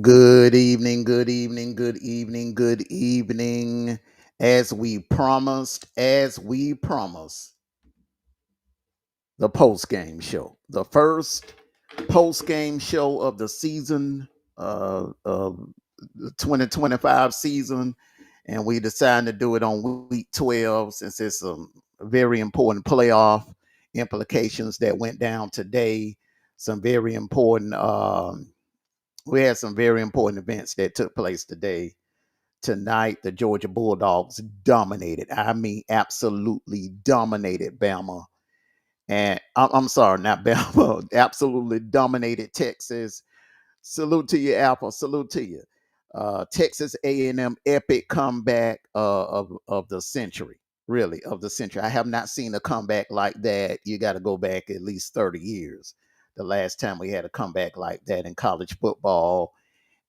Good evening, good evening, good evening, good evening. As we promised, the post game show, the first post game show of the season, of the 2025 season, and we decided to do it on week 12 since it's a very important playoff implications that went down today. Some very important. We had some very important events that took place today. Tonight, the Georgia Bulldogs dominated. I mean, absolutely dominated Bama. And I'm sorry, not Bama. Absolutely dominated Texas. Salute to you, Alpha. Salute to you. Texas A&M epic comeback of the century. Really, of the century. I have not seen a comeback like that. You got to go back at least 30 years. The last time we had a comeback like that in college football.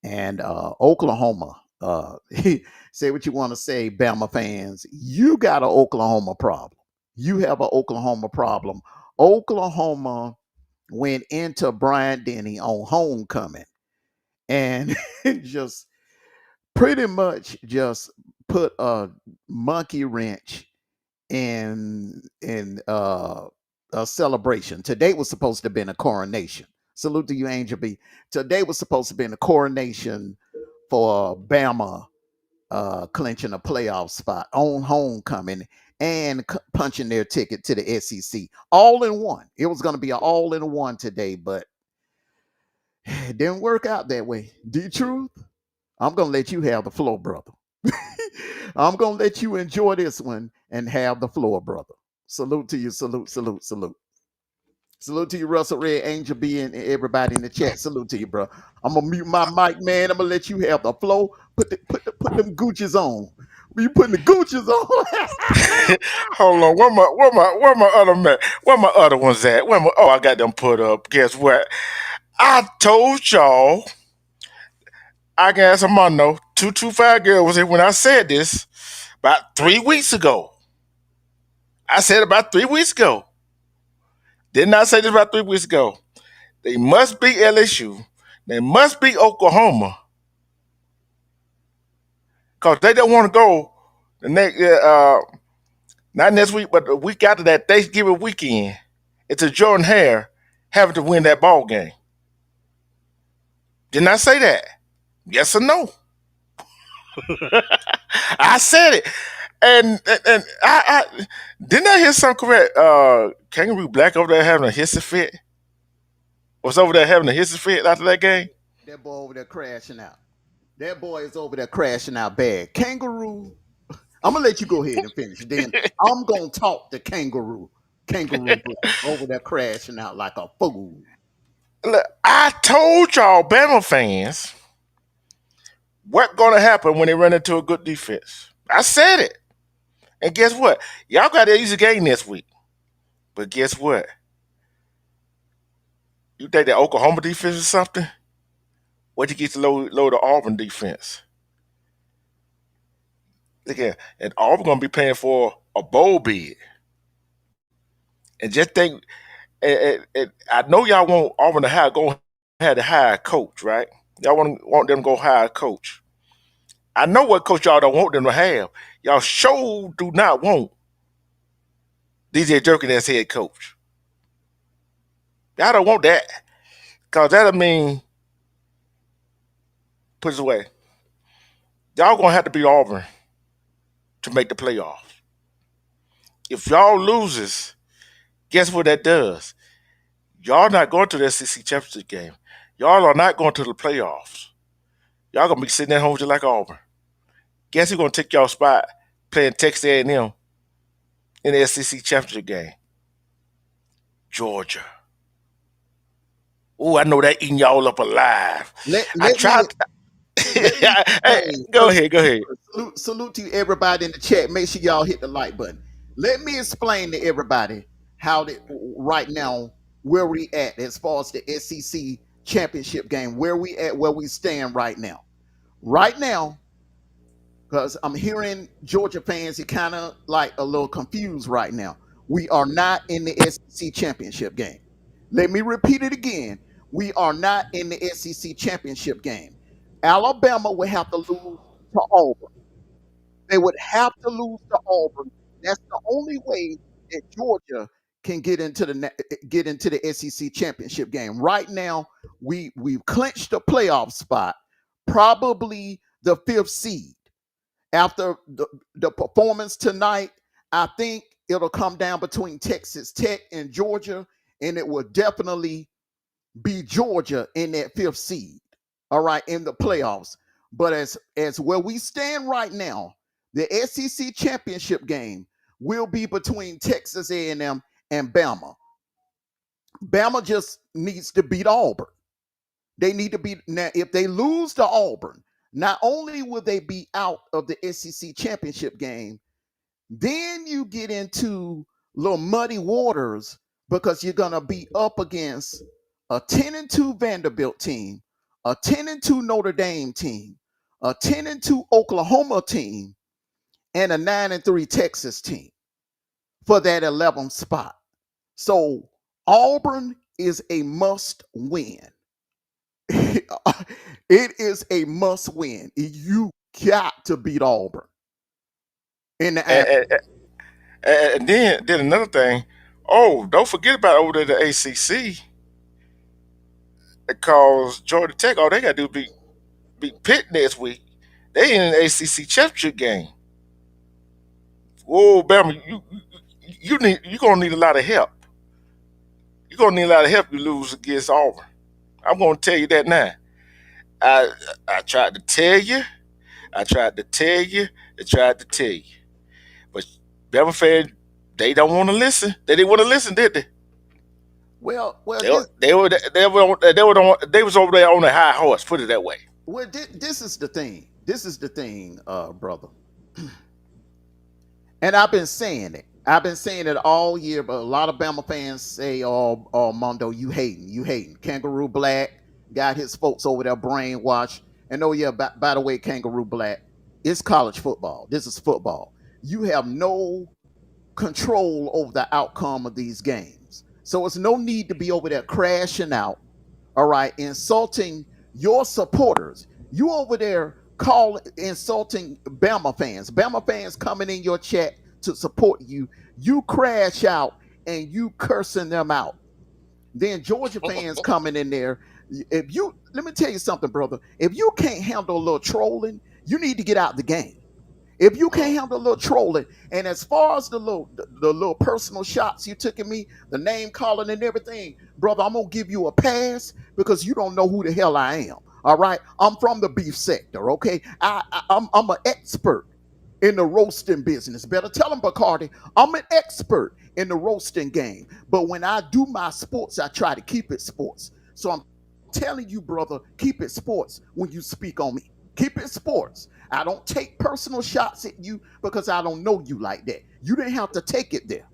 And Oklahoma. Say what you want to say, Bama fans. You got an Oklahoma problem. You have an Oklahoma problem. Oklahoma went into Bryant Denny on homecoming and just pretty much just put a monkey wrench in a celebration. Today was supposed to have been a coronation. Salute to you, Angel B. Today was supposed to be a coronation for Bama clinching a playoff spot on homecoming and punching their ticket to the SEC all in one. It was going to be an all in one today, but it didn't work out that way. The truth, I'm going to let you have the floor, brother. I'm going to let you enjoy this one and have the floor, brother. Salute to you. Salute, salute, salute. Salute to you, Russell Red, Angel B, and everybody in the chat. Salute to you, bro. I'm gonna mute my mic, man. I'm gonna let you have the flow. Put them Gucci's on. You putting the Gucci's on? Hold on, where my other man? Where my other ones at? Oh, I got them put up. Guess what? I told y'all I got some money. No, 225 girl was here when I said this about 3 weeks ago. I said about 3 weeks ago. Didn't I say this about 3 weeks ago? They must be LSU. They must be Oklahoma. Cause they don't want to go the next not next week, but the week after that, Thanksgiving weekend. It's a Jordan Hare having to win that ball game. Didn't I say that? Yes or no? I said it. And I didn't I hear something correct? Kangaroo Black over there having a hissy fit. Was over there having a hissy fit after that game. That boy over there crashing out. That boy is over there crashing out bad. Kangaroo. I'm gonna let you go ahead and finish. Then I'm gonna talk to Kangaroo. Kangaroo over there crashing out like a fool. Look, I told y'all, Bama fans, what gonna happen when they run into a good defense. I said it. And guess what? Y'all got an easy game this week. But guess what? You think that Oklahoma defense is something? What you get to load the Auburn defense? Look at, and Auburn gonna be paying for a bowl bid. And just think, and I know y'all want Auburn to have to hire a coach, right? Y'all want them to go hire a coach. I know what coach y'all don't want them to have. Y'all sure do not want DJ Durkin as head coach. Y'all don't want that. Because that'll mean, put it away, y'all gonna have to beat Auburn to make the playoffs. If y'all loses, guess what that does? Y'all not going to the SEC championship game. Y'all are not going to the playoffs. Y'all gonna be sitting at home just like Auburn. Guess who's gonna take y'all spot playing Texas A&M in the SEC championship game? Georgia. Oh, I know that eating y'all up alive. I tried. Go ahead. Salute to everybody in the chat. Make sure y'all hit the like button. Let me explain to everybody right now where we at as far as the SEC championship game. Where we at? Where we stand right now? Right now, because I'm hearing Georgia fans, you're kind of like a little confused right now. We are not in the SEC championship game. Let me repeat it again. We are not in the SEC championship game. Alabama would have to lose to Auburn. They would have to lose to Auburn. That's the only way that Georgia can get into the SEC championship game. Right now, we've clinched a playoff spot, probably the fifth seed. After the performance tonight, I think it'll come down between Texas Tech and Georgia, and it will definitely be Georgia in that fifth seed. All right, in the playoffs. But as where we stand right now, the SEC championship game will be between Texas A&M and Bama. Bama just needs to beat Auburn. They need to be now. If they lose to Auburn, not only will they be out of the SEC championship game, then you get into little muddy waters because you're gonna be up against a 10-2 Vanderbilt team, a 10-2 Notre Dame team, a 10-2 Oklahoma team, and a 9-3 Texas team for that 11th spot. So Auburn is a must win. It is a must win. You got to beat Auburn in the And, app. and, and then another thing. Oh, don't forget about over there the ACC because Georgia Tech. All they got to do is beat Pitt next week. They in an ACC championship game. Whoa, Bama, you gonna need a lot of help. You're gonna need a lot of help. You lose against Auburn. I'm gonna tell you that now. I I tried to tell you. I tried to tell you. I tried to tell you. But Bama fans, they don't want to listen. They didn't want to listen, did they? Well, They were they was over there on a high horse. Put it that way. this is the thing. This is the thing, brother. And I've been saying it. I've been saying it all year, but a lot of Bama fans say, "Oh, Mondo, you hating, you hating." Kangaroo Black got his folks over there brainwashed. And oh yeah, by the way, Kangaroo Black, it's college football. This is football. You have no control over the outcome of these games, so it's no need to be over there crashing out. All right, insulting your supporters. You over there call insulting Bama fans. Bama fans coming in your chat to support you. You crash out and you cursing them out. Then Georgia fans coming in there. If you let me tell you something, brother. If you can't handle a little trolling, you need to get out the game. If you can't handle a little trolling, and as far as the little personal shots you took at me, the name calling and everything, brother, I'm gonna give you a pass because you don't know who the hell I am. All right, I'm from the beef sector. Okay, I'm an expert in the roasting business. Better tell them, Bacardi, I'm an expert in the roasting game. But when I do my sports, I try to keep it sports. So I'm telling you, brother, keep it sports when you speak on me. Keep it sports. I don't take personal shots at you because I don't know you like that. You didn't have to take it there.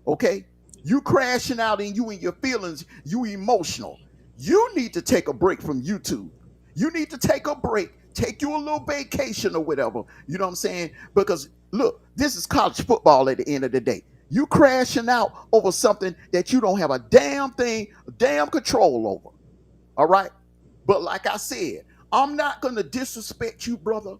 Okay? You crashing out and you in your feelings, you emotional. You need to take a break from YouTube. You need to take a break, take you a little vacation or whatever. You know what I'm saying? Because look, this is college football at the end of the day. You crashing out over something that you don't have a damn thing, damn control over. All right? But like I said, I'm not going to disrespect you, brother,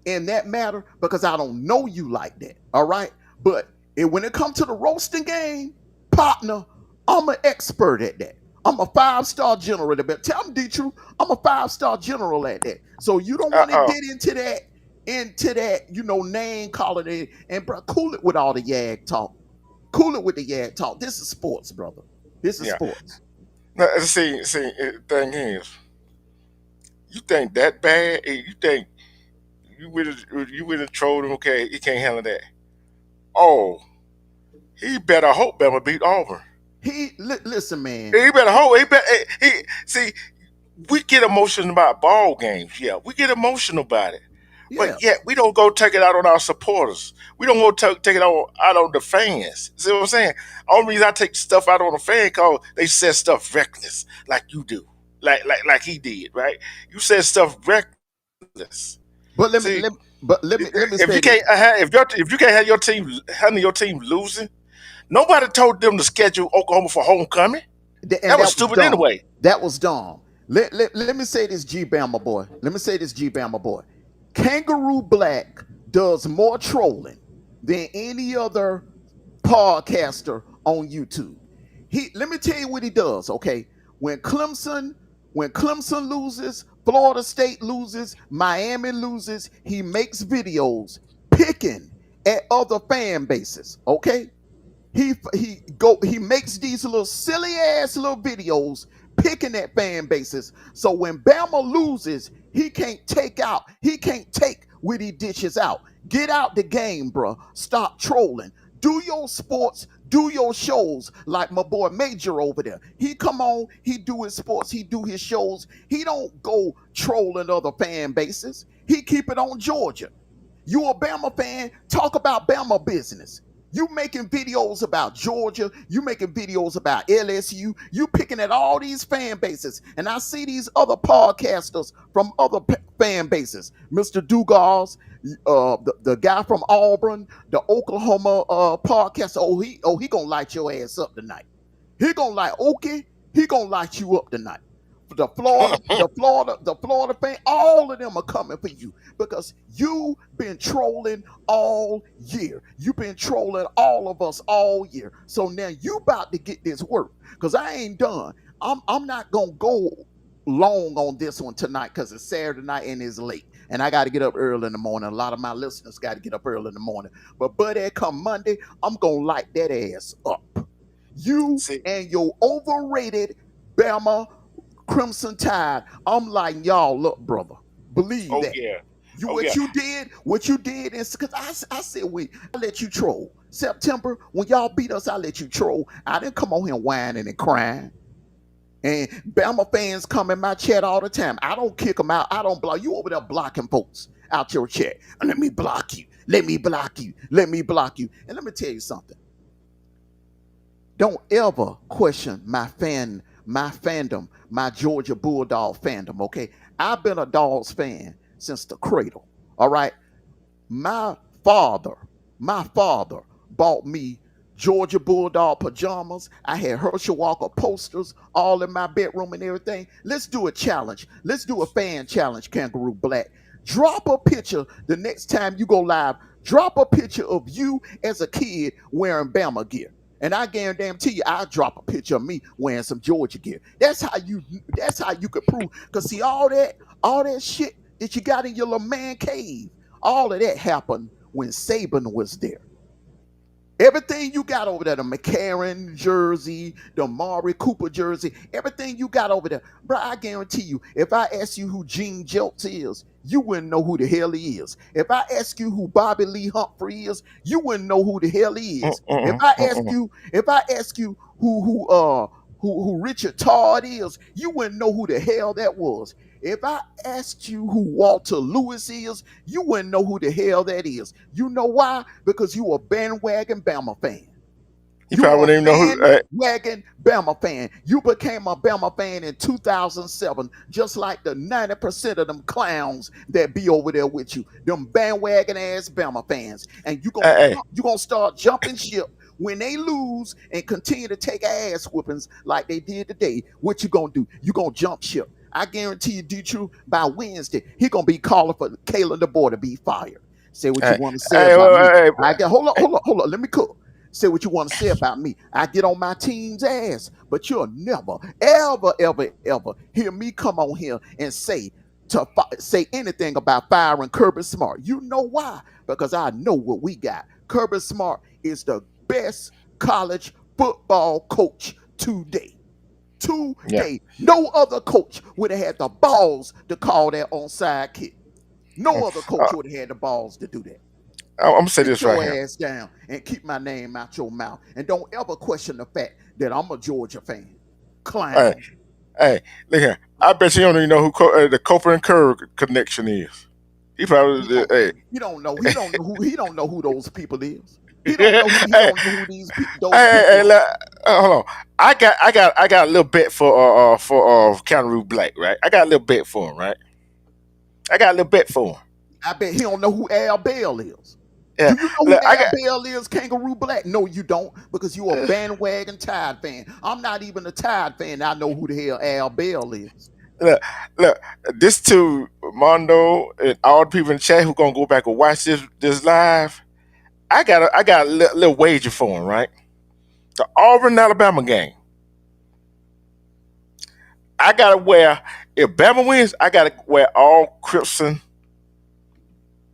in that matter because I don't know you like that. All right. But when it comes to the roasting game, partner, I'm an expert at that. I'm a 5-star general at that. Tell them the truth. I'm a 5-star general at that. So you don't Uh want to oh. get into that, name calling it. And bro, cool it with all the yag talk. Cool it with the yag talk. This is sports, brother. This is Yeah. sports. Now, thing is, you think that bad? You think you would have trolled him? Okay, he can't handle that. Oh, he better hope Bama beat Auburn. Listen, man. He better hope. He see. We get emotional about ball games. Yeah, we get emotional about it. Yeah. But yet we don't go take it out on our supporters. We don't go take it out on the fans. See what I'm saying? Only reason I take stuff out on the fan because they said stuff reckless, like you do, like he did, right? You said stuff reckless. See, But let me if you say can't this. if you can't have your team handle your team losing, nobody told them to schedule Oklahoma for homecoming. And That was that was stupid dumb. anyway. That was dumb. Let me say this, G Bama boy. Let me say this, G Bama boy. Kangaroo Black does more trolling than any other podcaster on YouTube. Let me tell you what he does, okay? When Clemson, when Clemson loses, Florida State loses, Miami loses, he makes videos picking at other fan bases, okay? He makes these little silly ass little videos picking at fan bases. So when Bama loses, he can't take what he dishes out. Get out the game, bro. Stop trolling. Do your sports, do your shows like my boy Major over there. He come on, he do his sports, he do his shows. He don't go trolling other fan bases. He keep it on Georgia. You a Bama fan, talk about Bama business. You making videos about Georgia, you making videos about LSU, you picking at all these fan bases. And I see these other podcasters from other fan bases. Mr. Dawgs, the guy from Auburn, the Oklahoma podcast. He gonna light your ass up tonight. He gonna light okay, he gonna light you up tonight. The Florida fan, all of them are coming for you because you been trolling all year. You've been trolling all of us all year. So now you about to get this work because I ain't done. I'm not gonna go long on this one tonight because it's Saturday night and it's late. And I got to get up early in the morning. A lot of my listeners got to get up early in the morning. But buddy, come Monday, I'm gonna light that ass up. You See, and your overrated Bama Crimson Tide. I'm like, y'all, look, brother, believe oh that. yeah, You oh yeah. what you did is because I said I let you troll. September, when y'all beat us, I let you troll. I didn't come on here whining and crying. And Bama fans come in my chat all the time. I don't kick them out. I don't block you over there blocking folks out your chat. Let me block you. Let me block you. Let me block you. And let me tell you something. Don't ever question my fandom, my Georgia Bulldog fandom, okay? I've been a Dogs fan since the cradle. All right. My father, my father bought me Georgia Bulldog pajamas. I had Herschel Walker posters all in my bedroom and everything. Let's do a challenge. Let's do a fan challenge, Kangaroo Black. Drop a picture the next time you go live. Drop a picture of you as a kid wearing Bama gear. And I guarantee you, I'll drop a picture of me wearing some Georgia gear. That's how you could prove. Cause see, all that shit that you got in your little man cave, all of that happened when Saban was there. Everything you got over there, the McCarron jersey, the Mari Cooper jersey, everything you got over there, bro, I guarantee you, if I ask you who Gene Jeltz is, you wouldn't know who the hell he is. If I ask you who Bobby Lee Humphrey is, you wouldn't know who the hell he is. If Mm-mm, I ask mm-mm. you, if I ask you who Richard Todd is, you wouldn't know who the hell that was. If I asked you who Walter Lewis is, you wouldn't know who the hell that is. You know why? Because you a bandwagon Bama fan. He You probably are wouldn't even a know who. bandwagon Bama fan. You became a Bama fan in 2007, just like the 90% of them clowns that be over there with you. Them bandwagon ass Bama fans. And Hey, you gonna start jumping ship when they lose and continue to take ass whoopings like they did today. What you gonna do? You gonna jump ship. I guarantee you, D. by Wednesday, he gonna be calling for Kayla DeBoer to be fired. Say what you hey, want to say hey, about well, me. hey, I get hold on. Let me cook. Say what you want to say about me. I get on my team's ass, but you'll never, ever, ever, ever hear me come on here and say anything about firing Kirby Smart. You know why? Because I know what we got. Kirby Smart is the best college football coach today. yeah. Today, no other coach would have had the balls to call that onside kick. No other coach Uh, would have had the balls to do that. I'm gonna say Sit this right your here. ass down and keep my name out your mouth. And don't ever question the fact that I'm a Georgia fan. Hey, Clown. hey, look here. I bet you don't even know who the Coper and Kerr connection is. He He probably, don't hey, he don't know who those people is. hey, He hey, don't know who those hey, people hey, are. hold on. I got a little bet for Kangaroo Black, right? I got a little bet for him, right? I got a little bet for him. I bet he don't know who Al Bell is. Yeah, Do you know who look, I Al got. Bell is, Kangaroo Black? No, you don't, because you're a bandwagon Tide fan. I'm not even a Tide fan. I know who the hell Al Bell is. Look, look, this to Mondo and all the people in the chat who gonna go back and watch this live. I got a little wager for him, right? The Auburn Alabama game. I gotta wear if Bama wins, I gotta wear all crimson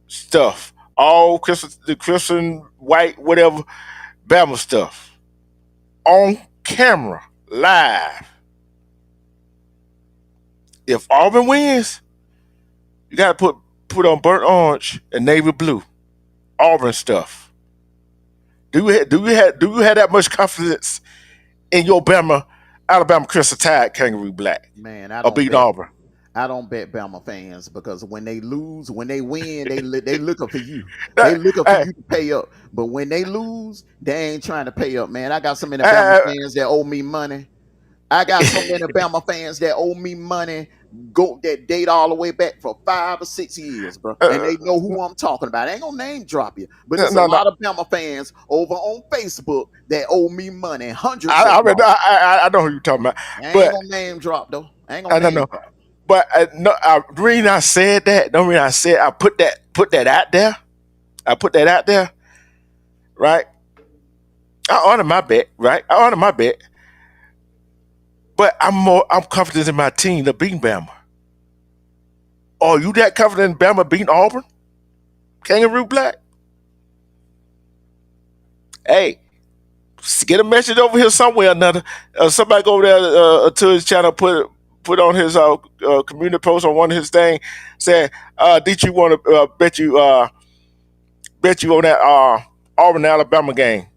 stuff, all crimson, the crimson white, whatever. Bama stuff on camera, live. If Auburn wins, you gotta put on burnt orange and navy blue. Auburn stuff. Do you have that much confidence in your Alabama Crystal Tide Kangaroo Black Man, or beating Auburn? I don't bet Bama fans because when they lose, when they win, they looking for you. They That- looking for Hey, you to pay up. But when they lose, they ain't trying to pay up, man. I got so many Bama hey, fans that owe me money. I got so many Bama fans that owe me money, go that date all the way back for 5 or 6 years, bro. And uh, they know who I'm talking about. I ain't gonna name drop you, but it's a no, no. lot of Bama fans over on Facebook that owe me money, hundreds of I mean, dollars. I know who you're talking about, I ain't but gonna name drop though. I ain't I gonna don't name know. drop. But no, the reason I said that, the reason I said I put that out there, I put that out there, right? I honor my bet, right? I honor my bet, but I'm confident in my team to beat Bama. Are you that confident in Bama beating Auburn? Kangaroo Black? Hey, get a message over here somewhere or another. Somebody go over there to his channel, put on his community post on one of his thing, say, did you want to bet you on that Auburn Alabama game?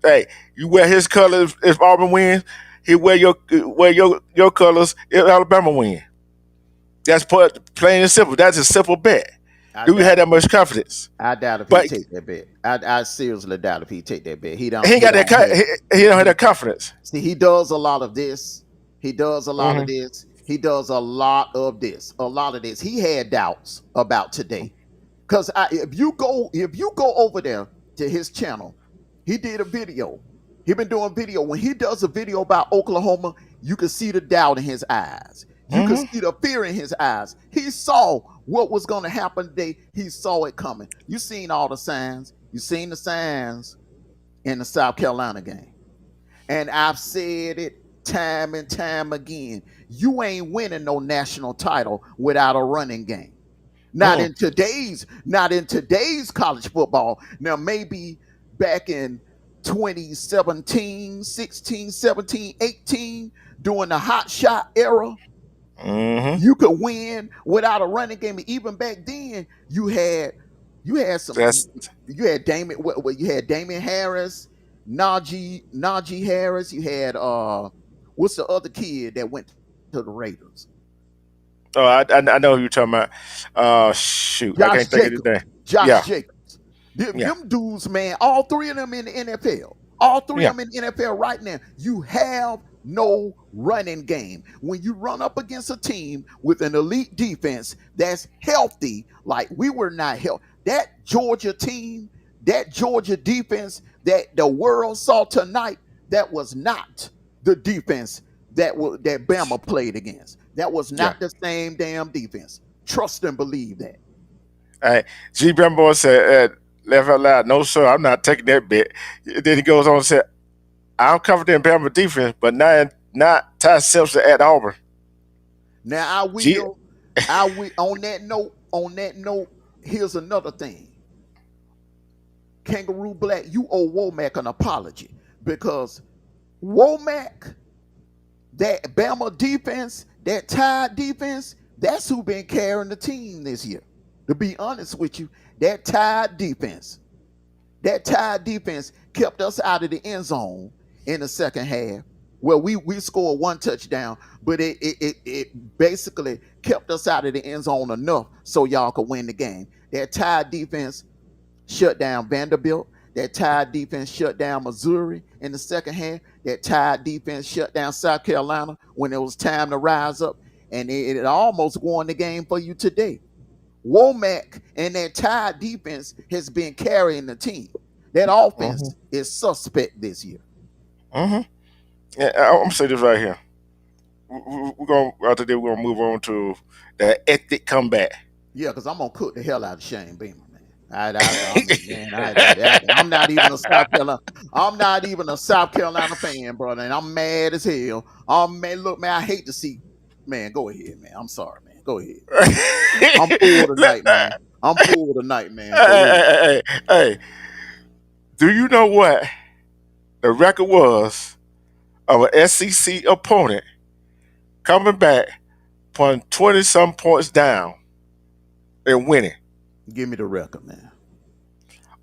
Hey, you wear his colors if Auburn wins. He wear your colors if Alabama win. That's plain and simple. That's a simple bet. I Do we have doubt. that much confidence? I doubt if he But take that bet. I seriously doubt if he take that bet. He he don't. ain't He got that. don't have. He don't have He that confidence. see. He does a lot of this. He does a lot of Hmm. this. He does a lot of this. A lot of this. He had doubts about today. Cause if you go over there to his channel, he did a video. He been doing video. When he does a video about Oklahoma, you can see the doubt in his eyes. You can Hmm. see the fear in his eyes. He saw what was going to happen today. He saw it coming. You seen all the signs. You seen the signs in the South Carolina game. And I've said it time and time again. You ain't winning no national title without a running game. Mm. Not in today's college football. Now maybe back in 2017, 16, 17, 18, during the hot shot era, Hmm. you could win without a running game. Even back then, you had some That's you had you had Damian Harris, Najee Harris, you had what's the other kid that went to the Raiders? oh, I know who you're talking about. Shoot, I Josh can't think of his Jacobs. name. Josh Yeah, Jacobs. yeah, Them dudes, man, all three of them in the NFL. All three yeah, of them in the NFL right now. You have no running game. When you run up against a team with an elite defense that's healthy, like we were not healthy. That Georgia team, that Georgia defense that the world saw tonight, that was not the defense that Bama played against. That was yeah. not the same damn defense. Trust and believe that. All right. G. Brembo said, laugh out loud, no, sir, I'm not taking that bet. Then he goes on and said, I'm confident in Bama defense, but not Ty Simpson at Auburn. Now G. I will on that note, here's another thing. Kangaroo Black, you owe Womack an apology because Womack, that Bama defense, that Tide defense, that's who been carrying the team this year. To be honest with you, that Tide defense kept us out of the end zone in the second half. Well, we scored one touchdown, but it basically kept us out of the end zone enough so y'all could win the game. That Tide defense shut down Vanderbilt. That Tide defense shut down Missouri in the second half. That Tide defense shut down South Carolina when it was time to rise up, and it almost won the game for you today. Womack and that Tide defense has been carrying the team. That Mm-hmm. offense is suspect this year. Mm-hmm. Yeah, I'm gonna say this right here. We're gonna after that we're gonna move on to the ethnic comeback. Yeah, because I'm gonna cook the hell out of Shane Beamer, man. I'm not even a South Carolina. I'm not even a South Carolina fan, brother, and I'm mad as hell. Man, look, man, I hate to see. Man, go ahead, man. I'm sorry, man. Go ahead. I'm full tonight, man. I'm full tonight, man. Go ahead. Hey, hey, Do you know what the record was of an SEC opponent coming back from 20 some points down and winning? Give me the record, man.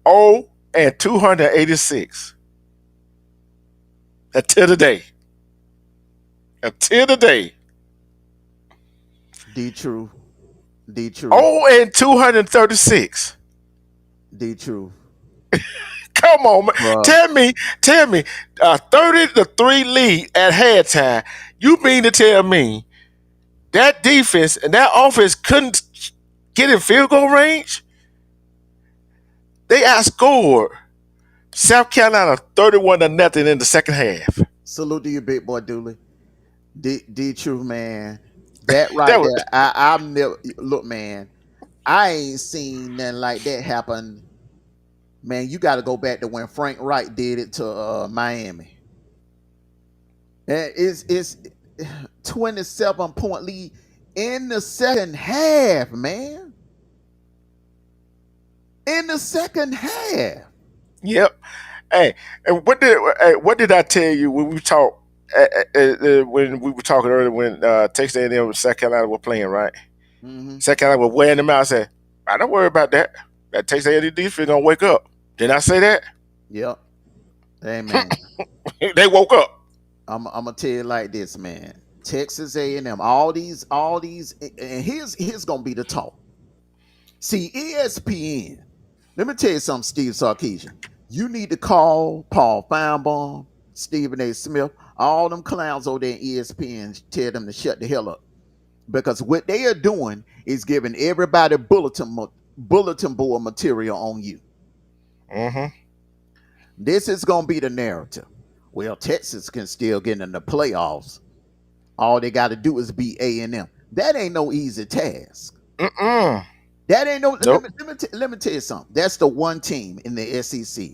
Oh, and 286 until today. Until today. D True. D True. Oh, and 236. D True. Come on, man. Bruh. Tell me, 30-3 lead at halftime. You mean to tell me that defense and that offense couldn't get in field goal range? They outscored South Carolina 31 to nothing in the second half. Salute to you, big boy Dooley. D True, man. That That right was there. I've never look, man. I ain't seen nothing like that happen. Man, you got to go back to when Frank Wright did it to Miami. It's 27-point lead in the second half, man. In the second half. yep. Hey, and what did I tell you when we talked when we were talking earlier when Texas A&M and South Carolina were playing, right? Hmm. South Carolina was wearing them out. I said, I don't worry about that. That Texas A&M defense gonna wake up. Didn't I say that? Yep. Amen. They woke up. I'm gonna tell you like this, man. Texas A&M, all these, and here's gonna be the talk. See, ESPN. Let me tell you something, Steve Sarkeesian. You need to call Paul Feinbaum, Stephen A. Smith, all them clowns over there in ESPN, tell them to shut the hell up. Because what they are doing is giving everybody bulletin board material on you. Mm-hmm. This is gonna be the narrative. Well, Texas can still get in the playoffs. All they got to do is beat A&M. That ain't no easy task. Mm-mm. That ain't no. Nope. Let me tell you something. That's the one team in the SEC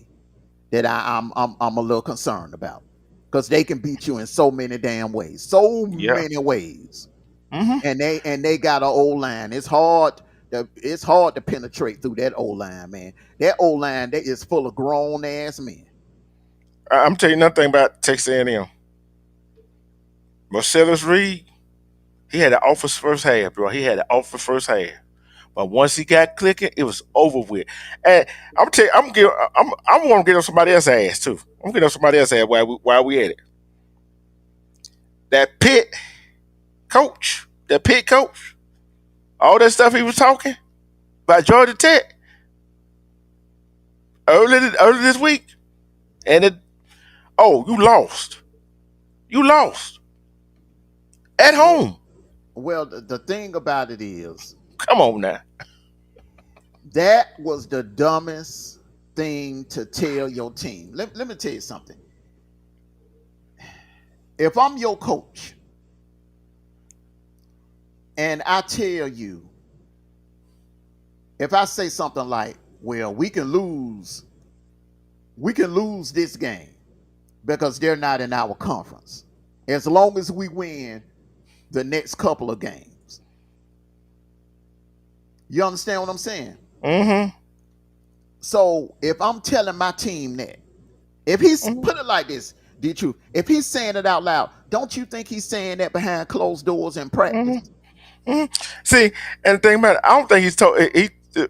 that I'm a little concerned about because they can beat you in so many damn ways, so Yeah. many ways, Mm-hmm. and they got an old line. It's hard to penetrate through that old line, man. That old line that is full of grown ass men. I'm telling you nothing about Texas A&M. Marcellus Reed, he had an office first half, bro. He had an office first half. But once he got clicking, it was over with. And I'm tell you, I'm gonna get on somebody else's ass too. I'm getting on somebody else's ass while we at it. That that pit coach, all that stuff he was talking about Georgia Tech early this week, and you lost. You lost at Well, home. the thing about it is Come on now. that was the dumbest thing to tell your team. Let me tell you something. If I'm your coach and I tell you, if I say something like, well, we can lose this game because they're not in our conference. As long as we win the next couple of games. You understand what I'm saying? Mm-hmm. So if I'm telling my team that, if he's Mm-hmm. put it like this, the truth, if he's saying it out loud, don't you think he's saying that behind closed doors in practice? Mm-hmm. Mm-hmm. See, and the thing about it, I don't think he's told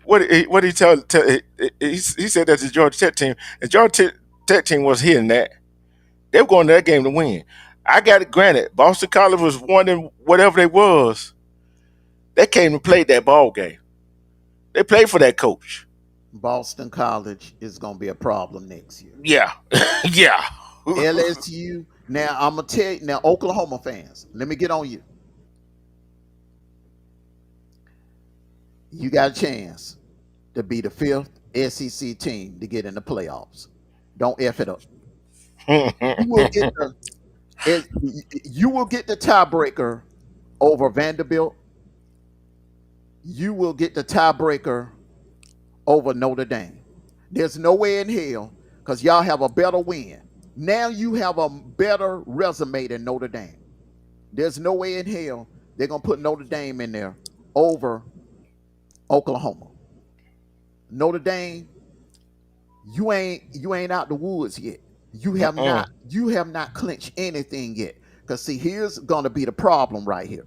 what he tell he said that the Georgia Tech team, the Tech team was hitting that. They were going to that game to win. I got it granted. Boston College was winning whatever they was. They came and played that ball game. They played for that coach. Boston College is going to be a problem next year. Yeah. Yeah. LSU. Now I'm gonna tell you. Now Oklahoma fans, let me get on you. You got a chance to be the fifth SEC team to get in the playoffs. Don't f it up. You will get the it, you will get the tiebreaker over Vanderbilt. You will get the tiebreaker over Notre Dame. There's no way in hell because y'all have a better win. Now you have a better resume than Notre Dame. There's no way in hell they're gonna put Notre Dame in there over Oklahoma. Notre Dame, you ain't out the woods yet. You have not clinched anything yet. Because see, here's gonna be the problem right here.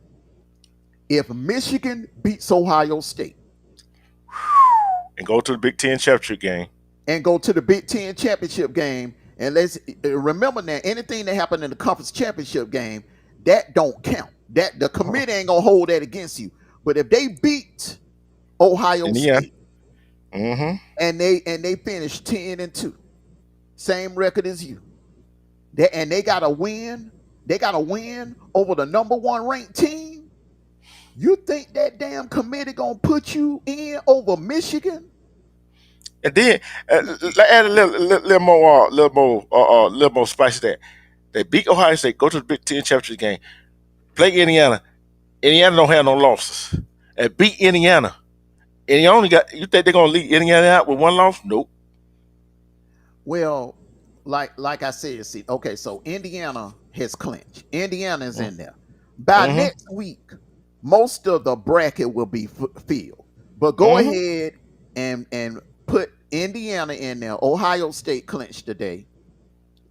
If Michigan beats Ohio State And go to the Big Ten championship game. and go to the Big Ten championship game, and let's remember now, anything that happened in the conference championship game, that don't count. That the committee ain't gonna hold that against you. But if they beat Ohio Indiana. State Mm-hmm. and they finish 10-2, same record as you, and they got to win. They got to win over the number one ranked team. You think that damn committee gonna put you in over Michigan? And then add a little more spice to that. They beat Ohio State, go to the Big Ten championship game, play Indiana. Indiana don't have no losses, and beat Indiana. And you only got, you think they're gonna leave Indiana out with one loss? Nope. Well, like I said, see, okay, so Indiana has clinched. Indiana is in there. By Mm-hmm. next week, most of the bracket will be filled. But go Mm-hmm. ahead and put Indiana in there. Ohio State clinched today.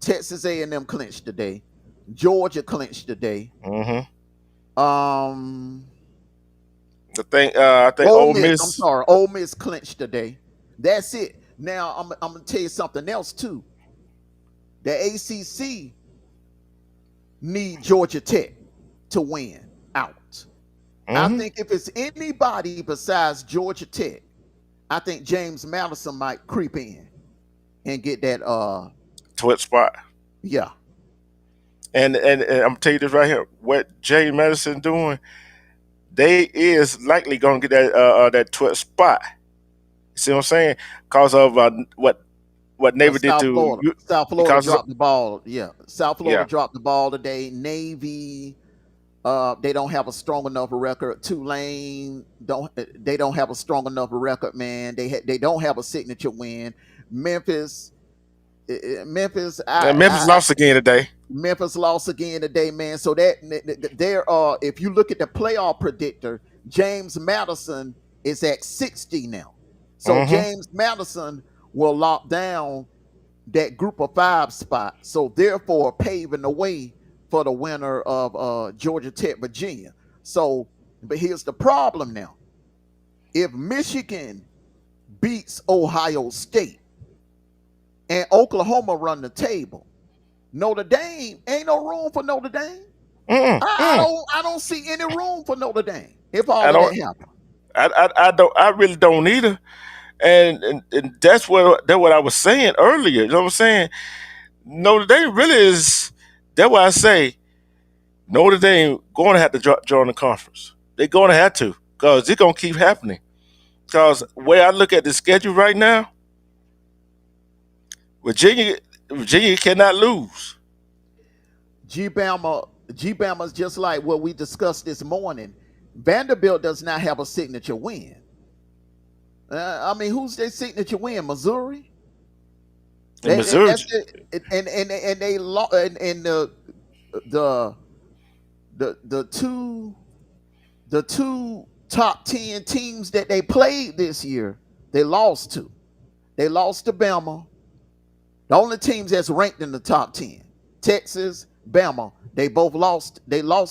Texas A&M clinched today. Georgia clinched today. Mm-hmm. Um, I think Ole Ole Miss. I'm Miss. sorry, Ole Miss clinched today. That's it. Now I'm gonna tell you something else too. The ACC need Georgia Tech to win out. I Mm-hmm. think if it's anybody besides Georgia Tech, I think James Madison might creep in and get that. 12th spot. Yeah. And I'm gonna tell you this right here. What Jay Madison doing, they is likely gonna get that 12th spot. See what I'm saying? Because of what Navy did South to Florida. you. South Florida Because dropped the ball. Yeah. South Florida yeah, dropped the ball today. Navy. They don't have a strong enough record. Tulane don't have a strong enough record, man. They don't have a signature win. Memphis, Memphis, and Memphis lost again today. Memphis lost again today, man. So that there are, if you look at the playoff predictor, James Madison is at 60 now. So Mm-hmm. James Madison will lock down that group of five spot. So therefore paving the way for the winner of Georgia Tech, Virginia. So, but here's the problem now. If Michigan beats Ohio State and Oklahoma run the table, Notre Dame ain't no room for Notre Dame. Mm-mm. Mm. I don't see any room for Notre Dame if all I of don't. that happens. I don't. I really don't either. And that's what I was saying earlier. You know what I'm saying? Notre Dame really is. That's why I say Notre Dame going to have to join the conference. They're going to have to because it's going to keep happening. Because where I look at the schedule right now, Virginia, Virginia cannot lose. G Bama is just like what we discussed this morning. Vanderbilt does not have a signature win. I mean, who's their signature win? Missouri. In Missouri, That's it. And they lost. And the the two the two top 10 teams that they played this year, they lost to. They lost to Bama. The only teams that's ranked in the top 10, Texas, Bama, they lost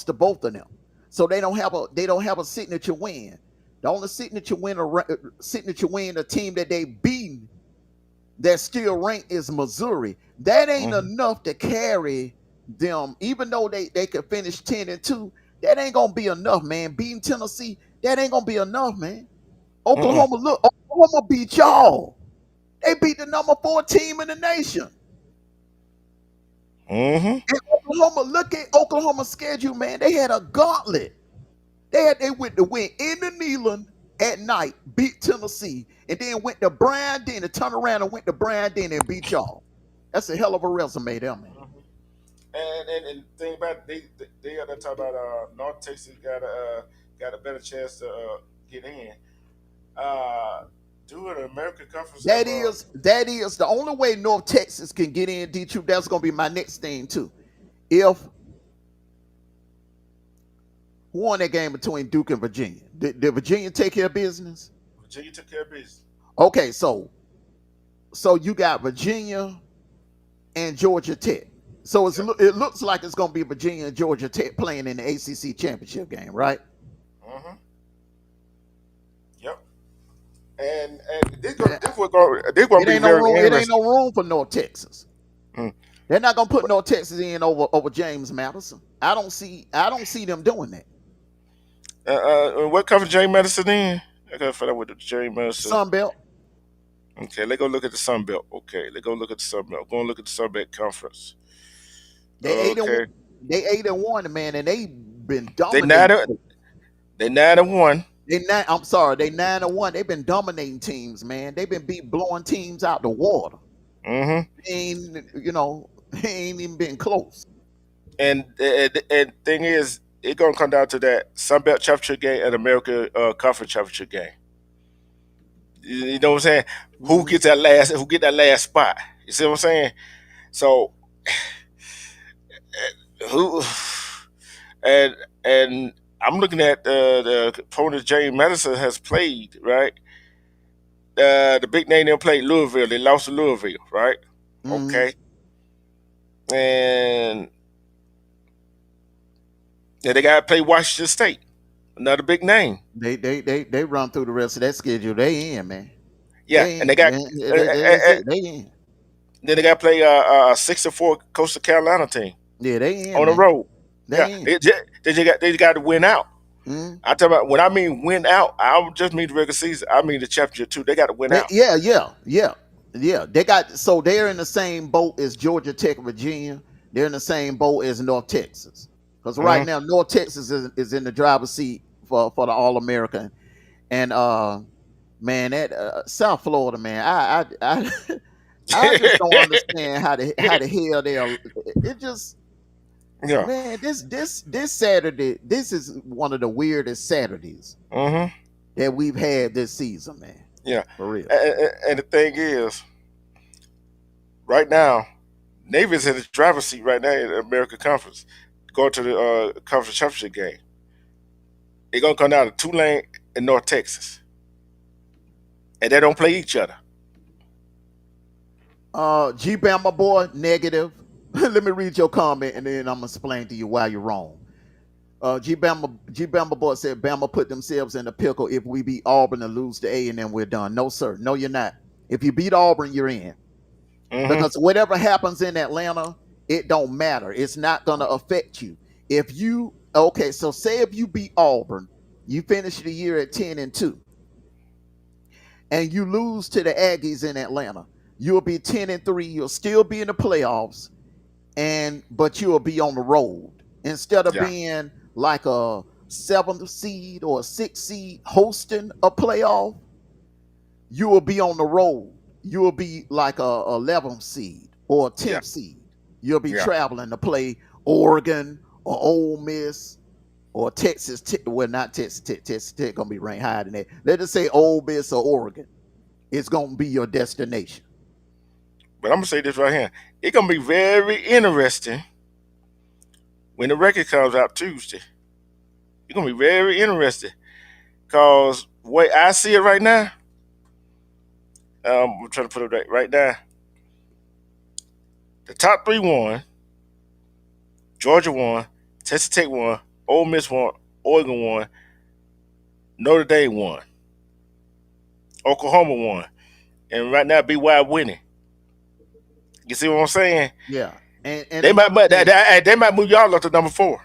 to both of them. So they don't have a signature win. The only signature win a team that they beaten that still ranked is Missouri. That ain't mm-hmm. enough to carry them, even though they could finish 10-2. That ain't gonna be enough, man. Beating Tennessee, that ain't gonna be enough, man. Mm-mm. Oklahoma beat y'all. They beat the number 4 team in the nation. Mm-hmm. And Oklahoma, look at Oklahoma's schedule, man. They had a gauntlet. They went to win in the Neyland at night, beat Tennessee, and then went to Bryan Denny, turned around and went to Bryan Denny and beat y'all. That's a hell of a resume there, man. And think about it, they got to talk about North Texas got a better chance to get in. Uh, do an American Conference That ever? is the only way North Texas can get in D2. That's gonna be my next thing too. If who won that game between Duke and Virginia? Did Virginia take care of business? Virginia took care of business. Okay, so So you got Virginia and Georgia Tech. So Yep. it looks like it's going to be Virginia and Georgia Tech playing in the ACC championship game, right? Mm-hmm. Yep. And Eh, this going It to be ain't no very room. It ain't interesting. no room for North Texas. Mm. They're not going to put But, North Texas in over James Madison. I don't see them doing that. what conference James Madison in? I gotta find out what the James Madison. Sun Belt. Okay, let's go look at the Sun Belt. Okay, let's go look at the Sun Belt. Go and look at the Sun Belt Conference. They 8-1. Okay, They 8-1, man, and they been they nine. dominating. They 9-1. I'm sorry, they 9-1. They've been dominating teams, man. They've been blowing teams out the water. Mm-hmm. They ain't they ain't even been close. And thing is, it's gonna come down to that Sun Belt championship game and America Conference championship game. You know what I'm saying? Who Hmm. gets that last? Who get that last spot? You see what I'm saying? So who and and I'm looking at the opponent James Madison has played, right? The big name they played Louisville. They lost to Louisville, right? Hmm. Okay, and then they got to play Washington State, another big name. They run through the rest of that schedule. They in, man. Yeah, They and they in. got That's it. They in. then they got to play a 6-4 Coastal Carolina team Yeah, they in, on the man. road. Yeah, They in. they got to win out. Mm. I tell about when I mean win out, I don't just mean the regular season. I mean the championship too. They got to win out. Yeah. They got so they're in the same boat as Georgia Tech, Virginia. They're in the same boat as North Texas. Because right Hmm. now, North Texas is in the driver's seat for the All American. And man, that South Florida, man, I I just don't understand how the hell they are. It just Yeah. man, this Saturday, this is one of the weirdest Saturdays Hmm. that we've had this season, man. Yeah. For real. And the thing is, right now, Navy's in the driver's seat right now in the American Conference, going to the conference championship game. They're gonna come down to Tulane and North Texas, and they don't play each other. G Bama boy, negative. Let me read your comment and then I'm gonna explain to you why you're wrong. G Bama boy said Bama put themselves in a pickle if we beat Auburn and lose to A&M, we're done. No, sir. No, you're not. If you beat Auburn, you're in. Hmm. Because whatever happens in Atlanta, it don't matter. It's not gonna affect you. If you okay, so say if you beat Auburn, you finish the year at 10-2, and you lose to the Aggies in Atlanta, you'll be 10-3. You'll still be in the playoffs, and but you'll be on the road instead of Yeah. being like a seventh seed or a sixth seed hosting a playoff. You will be on the road. You will be like a 11th seed or a Yeah. 10th seed. You'll be Yeah. traveling to play Oregon or Ole Miss or Texas Tech. Well, not Texas Tech. Texas Tech gonna be ranked higher than that. Let's just say Ole Miss or Oregon. It's gonna be your destination. But I'm gonna say this right here. It's gonna be very interesting when the record comes out Tuesday. It's gonna be very interesting because the way I see it right now, I'm trying to put it right now. The top three won. Georgia won. Texas Tech won. Ole Miss won. Oregon won. Notre Dame won. Oklahoma won. And right now, BY winning. You see what I'm saying? Yeah. And They might, another but thing, they might move y'all up to number 4.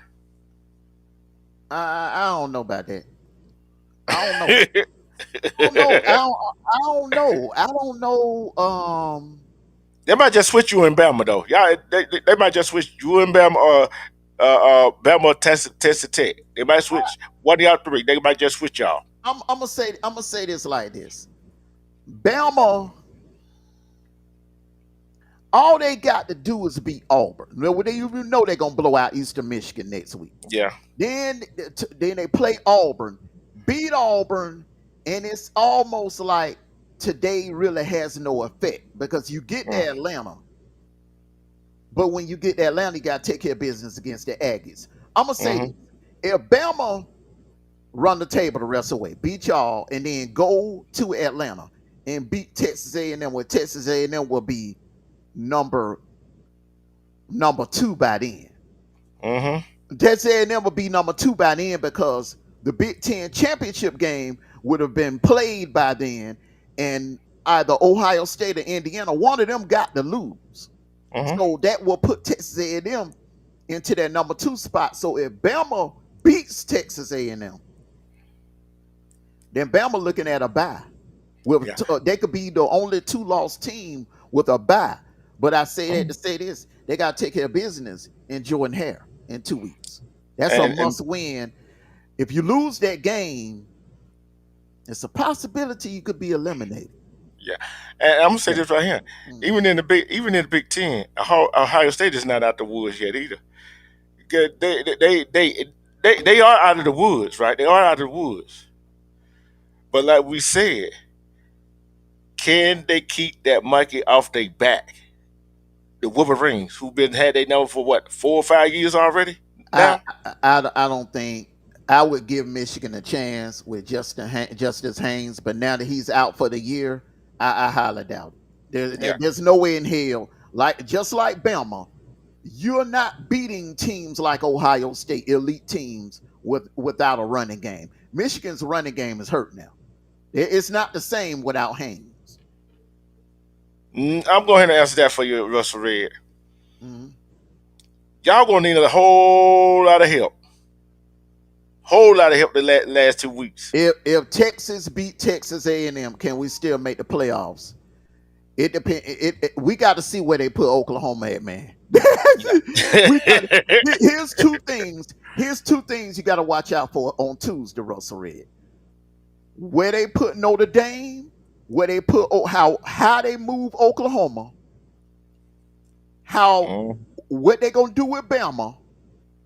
I don't know about that. I don't know. I don't know. I don't know. I don't know. They might just switch you in Bama though. Y'all, they might just switch you in Bama or Bama or Texas Tech. They might switch one of y'all three. They might just switch y'all. I'm gonna say this like this. Bama, all they got to do is beat Auburn. You know they're gonna blow out Eastern Michigan next week. Yeah. Then they play Auburn, beat Auburn, and it's almost like today really has no effect because you get to Mm. Atlanta, but when you get to Atlanta, you got to take care of business against the Aggies. I'm gonna say this: Hmm. if Bama run the table the rest of the way, beat y'all, and then go to Atlanta, and beat Texas A&M, where Texas A&M will be number number two by then. Mm-hmm. Texas A&M will be number two by then because the Big Ten championship game would have been played by then, and either Ohio State or Indiana, one of them got to lose. Mm-hmm. So that will put Texas A&M into that number two spot. So if Bama beats Texas A&M, then Bama looking at a bye. With Yeah. they could be the only two-loss team with a bye. But I say that to Mhm. say this: they got to take care of business in Jordan Hare in 2 weeks. That's a And must-win. If you lose that game, it's a possibility you could be eliminated. yeah, and I'm gonna say Yeah. this right here. Mhm. Even in the Big Ten, Ohio State is not out the woods yet either. 'Cause they are out of the woods, right? They are out of the woods. But like we said, can they keep that monkey off their back? The Wolverines, who've been had they number for what 4 or 5 years already I, now. I don't think I would give Michigan a chance with Justice Haynes, but now that he's out for the year, I highly doubt it. Yeah. There's no way in hell, like just like Bama, you're not beating teams like Ohio State, elite teams without a running game. Michigan's running game is hurt now. It's not the same without Haynes. I'm going to answer that for you, Russell Red. Mhm. Y'all gonna need a whole lot of help. Whole lot of help the last 2 weeks. If Texas beat Texas A&M, can we still make the playoffs? It depends. We got to see where they put Oklahoma at, man. we got. Yeah. Here's two things. Here's two things you got to watch out for on Tuesday, Russell Red. Where they put Notre Dame, where they put how they move Oklahoma, how Mm, what they gonna do with Bama,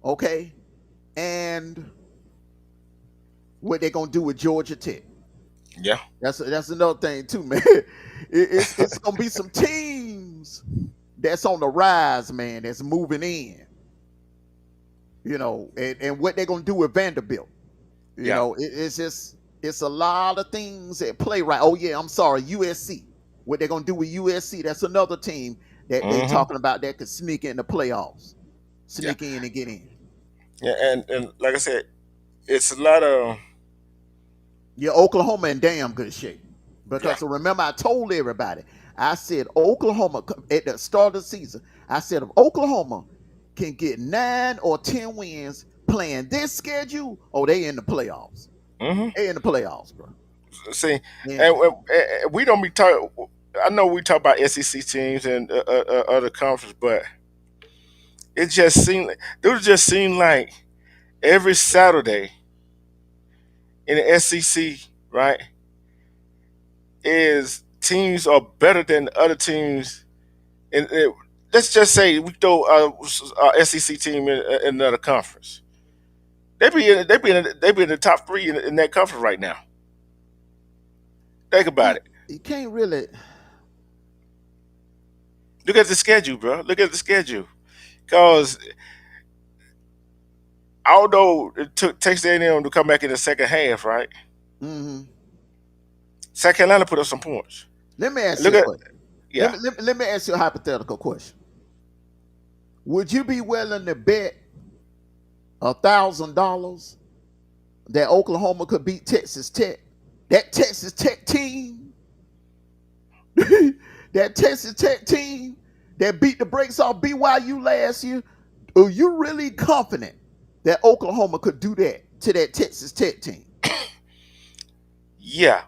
okay, and what they gonna do with Georgia Tech. yeah. That's another thing too, man. It's gonna be some teams that's on the rise, man. That's moving in, and what they're gonna do with Vanderbilt. Yeah. It's just it's a lot of things at play, right? Oh yeah, I'm sorry, USC. What they're gonna do with USC? That's another team that they Hmm. talking about that could sneak in the playoffs, Yeah. sneak in and get in. Yeah. And like I said, it's a lot of Yeah, Oklahoma in damn good shape. yeah. Because remember, I told everybody, I said Oklahoma at the start of the season, I said if Oklahoma can get 9 or 10 wins playing this schedule, oh, they in the playoffs. Hmm. They in the playoffs, bro. See, And we don't be talking. I know we talk about SEC teams and other conference, but it just seemed like every Saturday in the SEC, right, is teams are better than other teams. And let's just say we throw our SEC team in another conference. They be in the top three in that conference right now. Think about it. you can't really. Look at the schedule, bro. Look at the schedule. Because although it took Texas A&M to come back in the second half, right? Hmm. South Carolina put up some points. Let me ask you Look a at question. yeah. Let me ask you a hypothetical question. Would you be willing to bet $1,000 that Oklahoma could beat Texas Tech? That Texas Tech team, that Texas Tech team that beat the brakes off BYU last year, are you really confident that Oklahoma could do that to that Texas Tech team? Yeah. I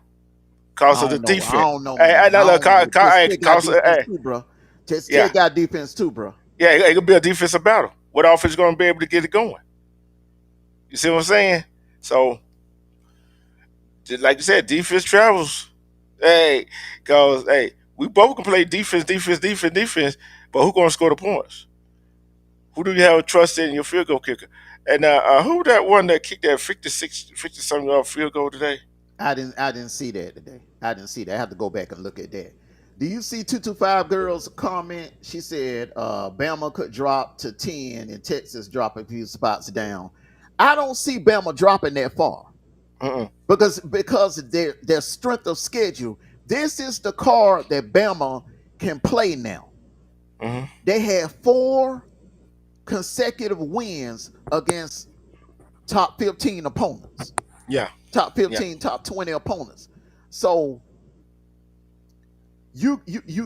Cause of the don't know. I defense. don't know, Hey, man. hey, no, I no, don't know. Texas hey, Tech got cause, defense hey, too, bro. Texas yeah. Tech got defense too, bro. Yeah, it could be a defensive battle. What offense going to be able to get it going? You see what I'm saying? So, just like you said, defense travels. Hey, cause hey, we both can play defense. But who going to score the points? Who do you have trust in your field goal kicker? And who that one that kicked that 50 something yard field goal today? I didn't see that today. I didn't see that. I have to go back and look at that. Do you see 225 girls comment? She said Bama could drop to 10 and Texas drop a few spots down. I don't see Bama dropping that far Mm-mm. because their strength of schedule. This is the card that Bama can play now. Mm-hmm. They had 4 consecutive wins against top 15 opponents, Yeah. top Yeah. 15, top 20 opponents. So you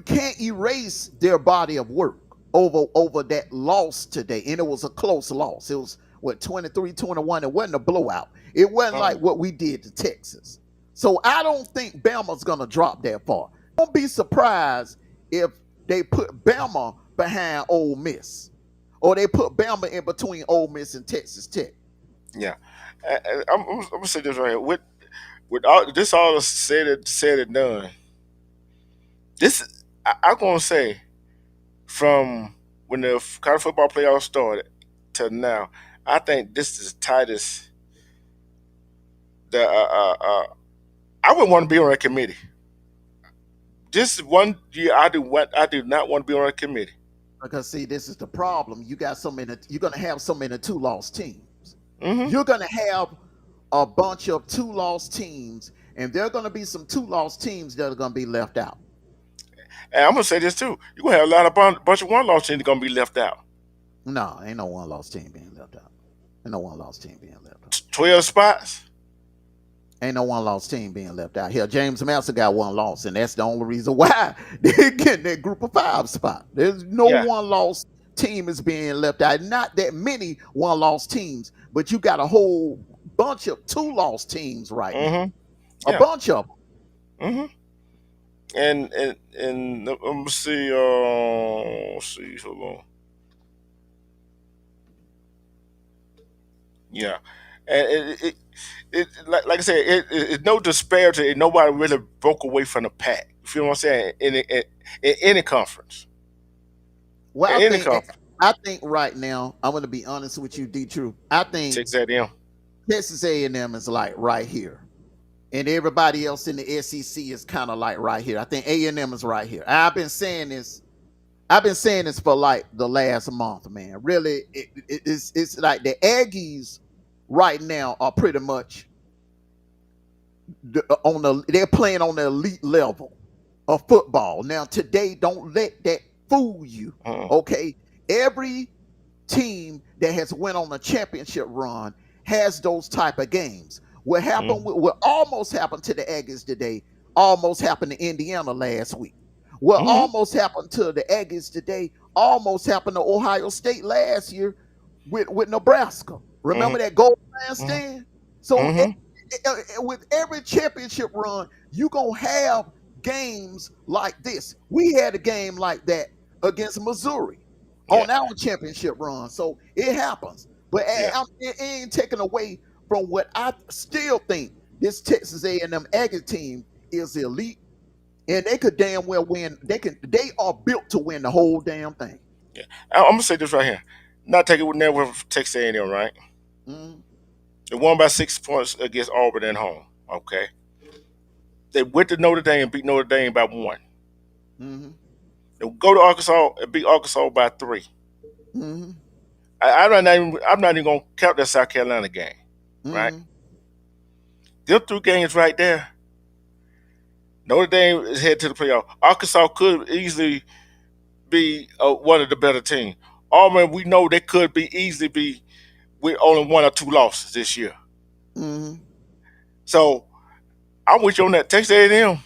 can't erase their body of work over that loss today. And it was a close loss. It was what, 23-21. It wasn't a blowout. It wasn't like what we did to Texas. So I don't think Bama's gonna drop that far. Don't be surprised if they put Bama behind Ole Miss, or they put Bama in between Ole Miss and Texas Tech. Yeah. I'm gonna say this right here. With all this all said and done, I'm gonna say from when the college football playoffs started to now, I think this is the tightest. The I wouldn't want to be on a committee. This one year, I do not want to be on a committee. Because see, this is the problem. You got so many. You're gonna have so many two-loss teams. Hmm. You're gonna have a bunch of two-loss teams, and there are gonna be some two-loss teams that are gonna be left out. And I'm gonna say this too. You're gonna have a lot of bunch of one loss teams gonna be left out. No, ain't no one-loss team being left out. Ain't no one-loss team being left out. 12 spots. Ain't no one-loss team being left out. Here, James Master got one loss, and that's the only reason why they're getting that group of 5 spot. There's no Yeah. one-loss team is being left out. Not that many one-loss teams, but you got a whole bunch of two-loss teams right now. Hmm. A Yeah. bunch of them. Hmm. And let me see. Let's see. Hold on. Yeah. And like I said, it's no disparity. And nobody really broke away from the pack. You feel what I'm saying? In any conference, Well, in any conference, I think right now, I'm gonna be honest with you, D True. I think Texas A&M. Texas A&M is like right here, and everybody else in the SEC is kind of like right here. I think A&M is right here. I've been saying this. I've been saying this for like the last month, man. Really, it's like the Aggies right now are pretty much they're playing on the elite level of football. Now today, don't let that fool you. Mm-hmm. Okay, every team that has went on a championship run has those type of games. What almost happened to the Aggies today almost happened to Indiana last week. What Mm-hmm. almost happened to the Aggies today almost happened to Ohio State last year with Nebraska. Mm-hmm. Remember that goal line stand? So Mm-hmm. with every championship run, you gonna have games like this. We had a game like that against Missouri Yeah. on our championship run. So it happens. But Yeah. it ain't taken away from what I still think this Texas A&M Aggie team is elite, and they could damn well win. They are built to win the whole damn thing. Yeah. I'm gonna say this right here. Not taking with never Texas A&M, right? Mm-hmm. They won by 6 points against Auburn at home. Okay. They went to Notre Dame and beat Notre Dame by 1. Mm-hmm. They go to Arkansas and beat Arkansas by 3. Mm-hmm. I'm not even gonna count that South Carolina game, right? Mm-hmm. Them 2 games right there. Notre Dame is headed to the playoff. Arkansas could easily be one of the better teams. Auburn, we know they could be easily be with only 1 or 2 losses this year. Mm-hmm. So I'm with you on that. Texas A&M.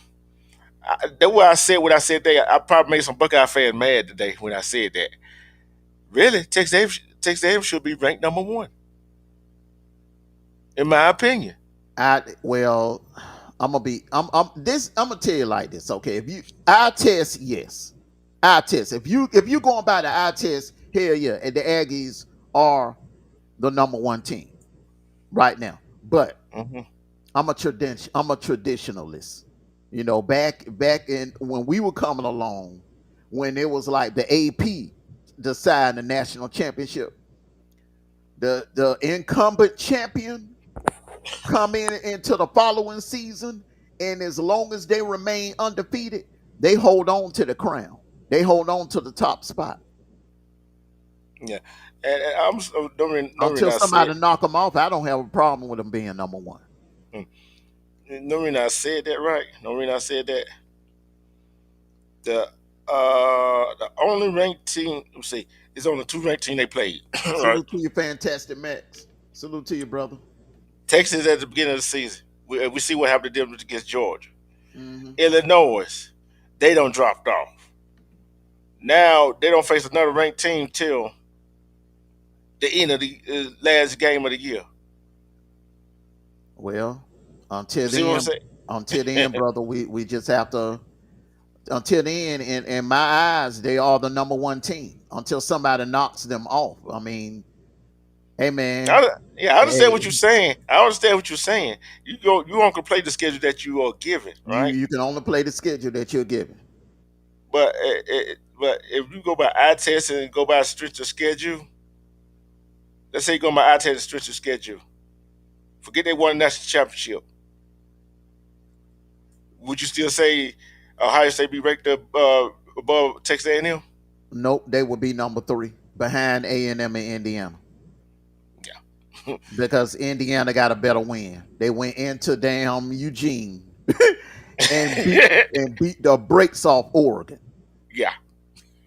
That's why I said what I said there. I probably made some Buckeye fans mad today when I said that. Really, Texas A&M should be ranked number 1, in my opinion. Well, I'm gonna be I'm gonna tell you like this, okay? If you I test, yes. I test. If you going by the eye test, hell yeah, and the Aggies are the number 1 team right now. But Hmm. I'm a traditionalist. You know, back in when we were coming along, when it was like the AP deciding the national championship, the incumbent champion come into the following season, and as long as they remain undefeated, they hold on to the crown. They hold on to the top spot Yeah, and don't mean until I said. somebody knock them off. I don't have a problem with them being number 1. No mean I said that right. No mean I said that. The only ranked team. Let's see, it's only two ranked team they played. Right. Salute to you, fantastic Max. Salute to you, brother. Texas at the beginning of the season. We see what happened to them against Georgia. Hmm. Illinois, they don't dropped off. Now they don't face another ranked team till the end of the last game of the year. Well, until You see what I'm then, until saying? then, brother, we just have to. Until then, in my eyes, they are the number one team. Until somebody knocks them off. I mean, hey man, Yeah, I understand what hey, you're saying. I understand what you're saying. You don't play the schedule that you are given, right? you can only play the schedule that you're given. But if you go by eye test and go by a stricter schedule, let's say you go by eye test and stricter schedule, forget they won a national championship. Would you still say Ohio State be ranked up above Texas A&M? Nope, they would be number three behind A&M and Indiana Yeah, because Indiana got a better win. They went into damn Eugene and beat the brakes off Oregon yeah.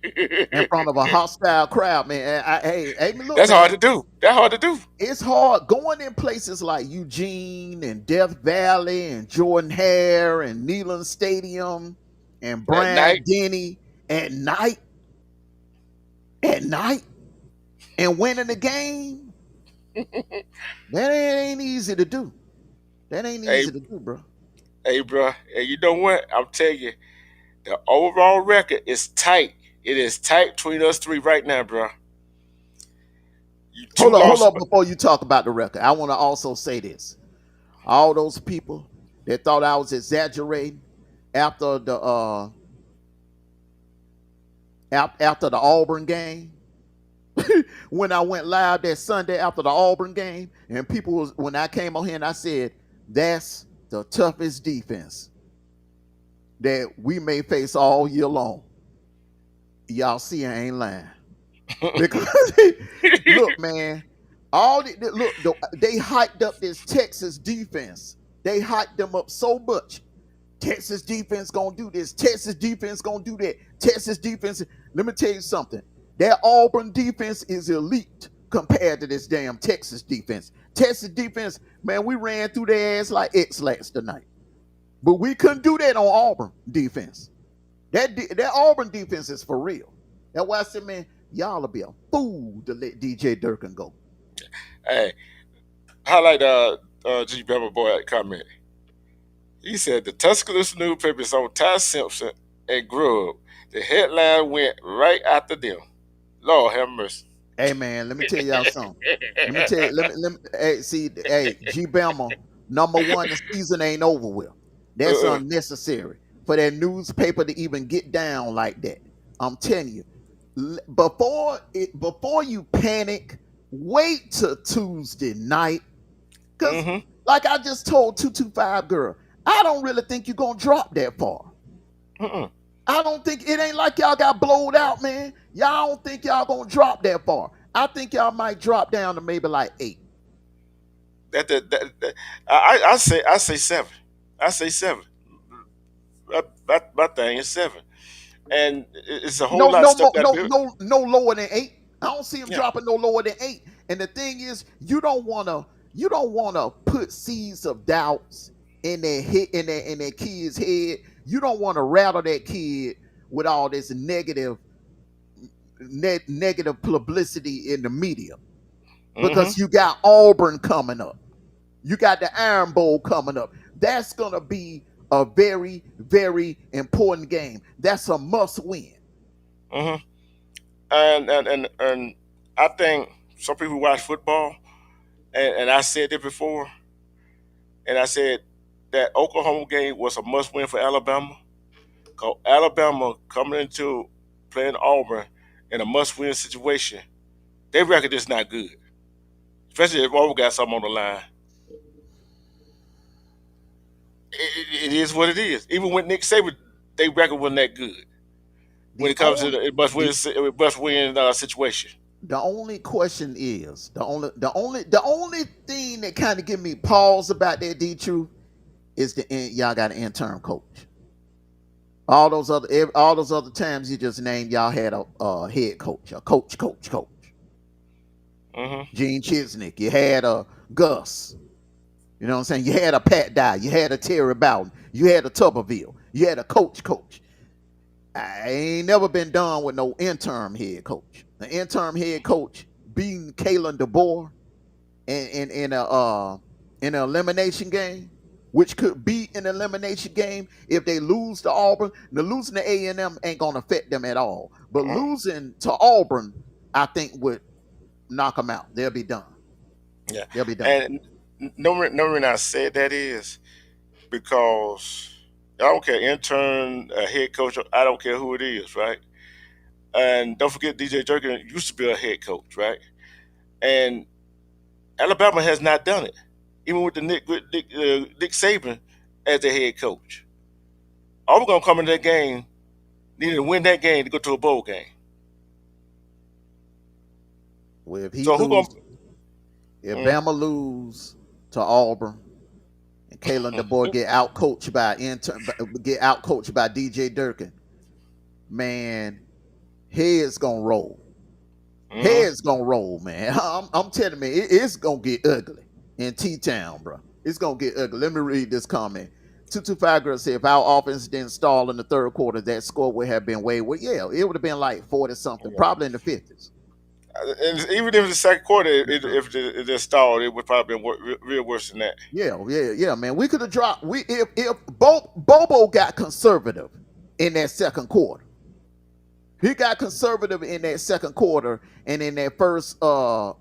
in front of a hostile crowd, man. Hey, look, That's hard to man. do. That's hard to do It's hard going in places like Eugene and Death Valley and Jordan Hare and Neyland Stadium and at night. Bryant Denny at night, at night, and winning the game. That ain't easy to do. That ain't Hey, easy to do, bro. hey, bro. Hey, you know what? I'm telling you, the overall record is tight. It is tight between us three right now, bro. You two Hold lost. up before you talk about the record. I want to also say this. All those people that thought I was exaggerating after the after the Auburn game, when I went live that Sunday after the Auburn game, and people was when I came on here and I said that's the toughest defense that we may face all year long. Y'all see, I ain't lying because look, man, they hyped up this Texas defense. They hyped them up so much. Texas defense gonna do this. Texas defense gonna do that. Texas defense. Let me tell you something. That Auburn defense is elite compared to this damn Texas defense. Texas defense, man, we ran through their ass like X-Lax tonight. But we couldn't do that on Auburn defense. That Auburn defense is for real. That's why I said, man, y'all will be a fool to let DJ Durkin go. Hey, highlight G. Bama boy comment. He said the Tuscaloosa newspaper is on Ty Simpson and Grub. The headline went right after them. Lord have mercy. Hey man, let me tell y'all something. Let me tell you, hey, see, hey, G Bama, number one, the season ain't over with. That's Uh-uh. unnecessary for that newspaper to even get down like that. I'm telling you. Before you panic, wait till Tuesday night. Cause Mm-hmm. like I just told 225 girl, I don't really think you're gonna drop that far. Mm-mm. I don't think it ain't like y'all got blowed out, man. Y'all don't think y'all gonna drop that far. I think y'all might drop down to maybe like 8. I say seven. I say seven. My thing is seven, and it's a whole No, lot of no stuff more, got to be. no lower than 8. I don't see him Yeah. dropping no lower than 8. And the thing is, you don't wanna put seeds of doubts in their kid's head. You don't want to rattle that kid with all this negative publicity in the media Mm-hmm. because you got Auburn coming up. You got the Iron Bowl coming up. That's gonna be a very, very important game. That's a must win. Mm-hmm. And I think some people watch football, and I said it before, and I said that Oklahoma game was a must win for Alabama. Cause Alabama coming into playing Auburn in a must win situation, their record is not good. Especially if Auburn got something on the line. It is what it is. Even with Nick Saban, their record wasn't that good when The it comes to only the the must win situation. the only question is the only thing that kind of give me pause about that D truth is the y'all got an interim coach. All those other times you just named, y'all had a head coach, a coach. Mm-hmm. Gene Chisnick. You had a Gus. You know what I'm saying? You had a Pat Dye. You had a Terry Bowden. You had a Tuberville. You had a coach. I ain't never been done with no interim head coach. The interim head coach beating Kalen DeBoer in an elimination game, which could be an elimination game if they lose to Auburn. The losing to A&M ain't gonna affect them at all. But Uh, losing to Auburn, I think would knock them out. They'll be done. yeah, They'll be done. and no reason I said that is because I don't care intern, head coach, I don't care who it is, right? And don't forget DJ Durkin used to be a head coach, right? And Alabama has not done it, even with the Nick Saban as the head coach. All we're gonna come into that game, needing to win that game to go to a bowl game. Well, if he So who gonna? lose, if Mm, Bama lose to Auburn and Kalen DeBoer get out coached by DJ Durkin, man, heads gonna roll. mm, Heads gonna roll, man. I'm telling you, it's gonna get ugly in T Town, bro. It's gonna get ugly. Let me read this comment. 225 girl said if our offense didn't stall in the third quarter, that score would have been way well. Yeah, it would have been like 40 something, yeah. probably in the 50s. And even if the second quarter, For sure. if it stalled, it would probably be real worse than that. Yeah, man. We could have dropped. We if Bobo got conservative in that second quarter. He got conservative in that second quarter and in that first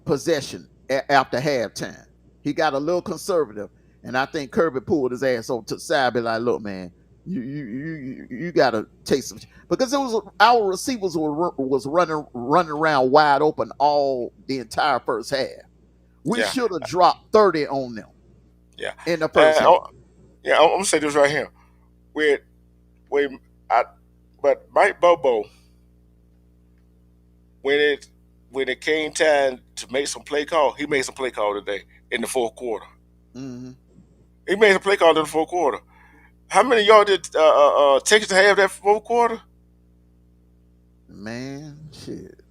possession after halftime. He got a little conservative, and I think Kirby pulled his ass over to the side, be like, "Look, man, you gotta take some," because it was our receivers was running around wide open all the entire first half. We Yeah, should have dropped 30 on them yeah. in the first And half. yeah, I'm gonna say this right here. With with I, but Mike Bobo, when it when it came time to make some play call, he made some play call today in the fourth quarter. Hmm. He made a play call in the fourth quarter. How many of y'all did Texas have that fourth quarter? Man, shit.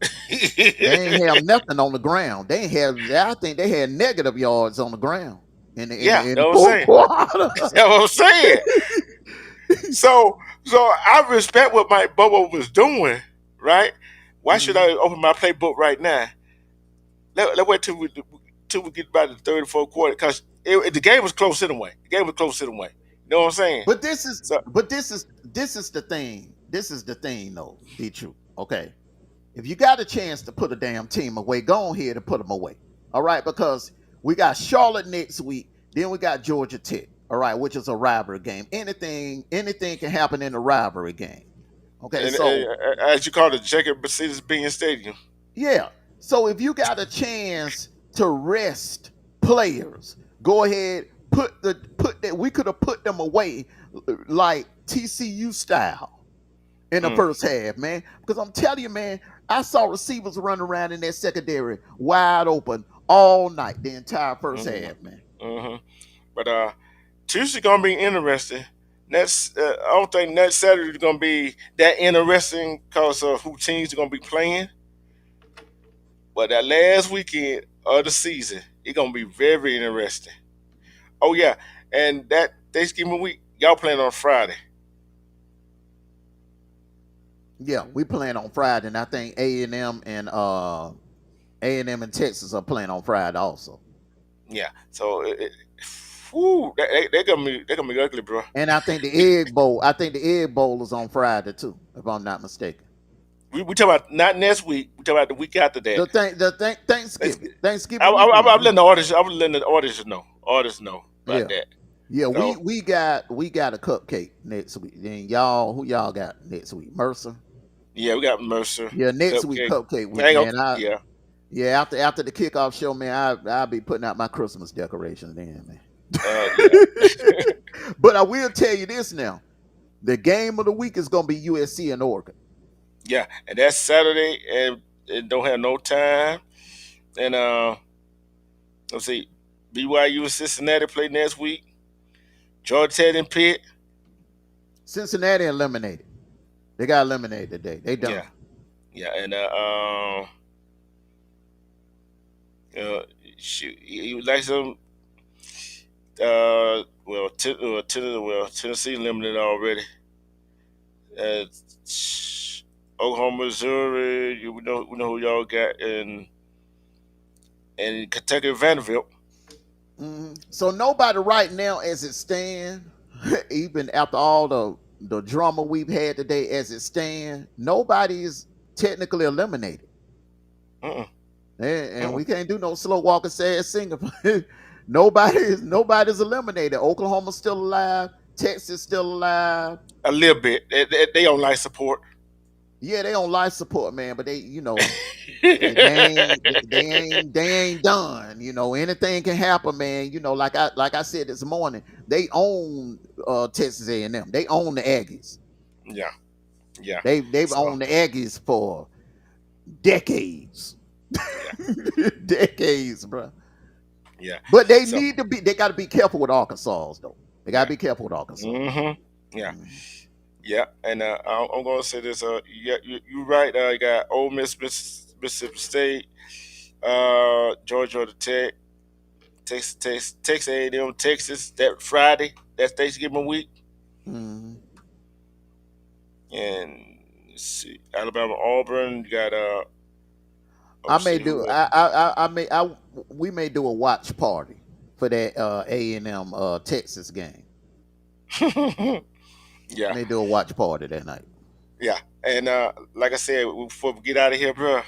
They ain't have nothing on the ground. They ain't have. I think they had negative yards on the ground Yeah, in that's the what I'm fourth saying. quarter. That's what I'm saying. So I respect what Mike Bobo was doing, right? Why should Mhm. I open my playbook right now? Let wait till we get by the third and fourth quarter because the game was close anyway. The game was close anyway. You know what I'm saying? But this is So this is the thing. This is the thing, though. Be true. Okay, if you got a chance to put a damn team away, go on here to put them away. All right, because we got Charlotte next week. Then we got Georgia Tech. All right, which is a rivalry game. Anything can happen in a rivalry game. Okay, and so as you call it, Jacob Mercedes-Benz Stadium. yeah. So if you got a chance to rest players, go ahead, put that we could have put them away like TCU style in the Mm, first half, man. Because I'm telling you, man, I saw receivers running around in that secondary wide open all night, the entire first mm, half, man. but Tuesday gonna be interesting. Next, I don't think next Saturday is gonna be that interesting because of who teams are gonna be playing. But that last weekend of the season, it's gonna be very interesting. Oh yeah, and that Thanksgiving week, y'all playing on Friday. Yeah, we playing on Friday, and I think A&M and Texas are playing on Friday also. Yeah, so whew, they gonna be ugly, bro. And I think the Egg Bowl is on Friday too, if I'm not mistaken. We talk about not next week. We talk about the week after that. Let's, Thanksgiving weekend. I'm letting the audience. I'm letting the audience know. Artists know about Yeah, that. yeah. So We got a cupcake next week. Then y'all, who y'all got next week? Mercer. yeah, we got Mercer, Yeah, next week Cupcake. cupcake I week, ain't gonna, man. yeah, After the kickoff show, man, I'll be putting out my Christmas decorations then, man. yeah, But I will tell you this now: the game of the week is gonna be USC and Oregon. yeah, and that's Saturday, and don't have no time. And let's see, BYU and Cincinnati play next week. Georgia Tech and Pitt. Cincinnati eliminated. They got eliminated today. They Yeah, done. yeah, and uh, shoot, you like some Tennessee eliminated already. Uh, Oklahoma, Missouri, we know who y'all got, and Kentucky, Vanderbilt. So nobody right now, as it stand, even after all the drama we've had today, as it stand, nobody is technically eliminated. Mm-mm, And mm-mm. we can't do no slow walking sad singer. nobody's eliminated. Oklahoma's still alive. Texas still alive. A little bit. They on life support. Yeah, they on life support, man, but they ain't done. Anything can happen, man. Like I said this morning, they own Texas A&M. They own the Aggies. Yeah, yeah. They've So owned the Aggies for decades. yeah, Decades, bro. yeah. But So they got to be careful with Arkansas, though. They got to yeah. be careful with Arkansas. Yeah, Mhm. yeah. And I'm gonna say this. Yeah, you right. You got Ole Miss, Mississippi State, Georgia Tech, Texas A&M, Texas. That Friday. That's Thanksgiving week. Mhm. And let's see, Alabama, Auburn. You got let I me may see do. who I may. We may do a watch party for that A&M Texas game. else. Yeah, May do a watch party that night. yeah. And like I said, before we get out of here, bro,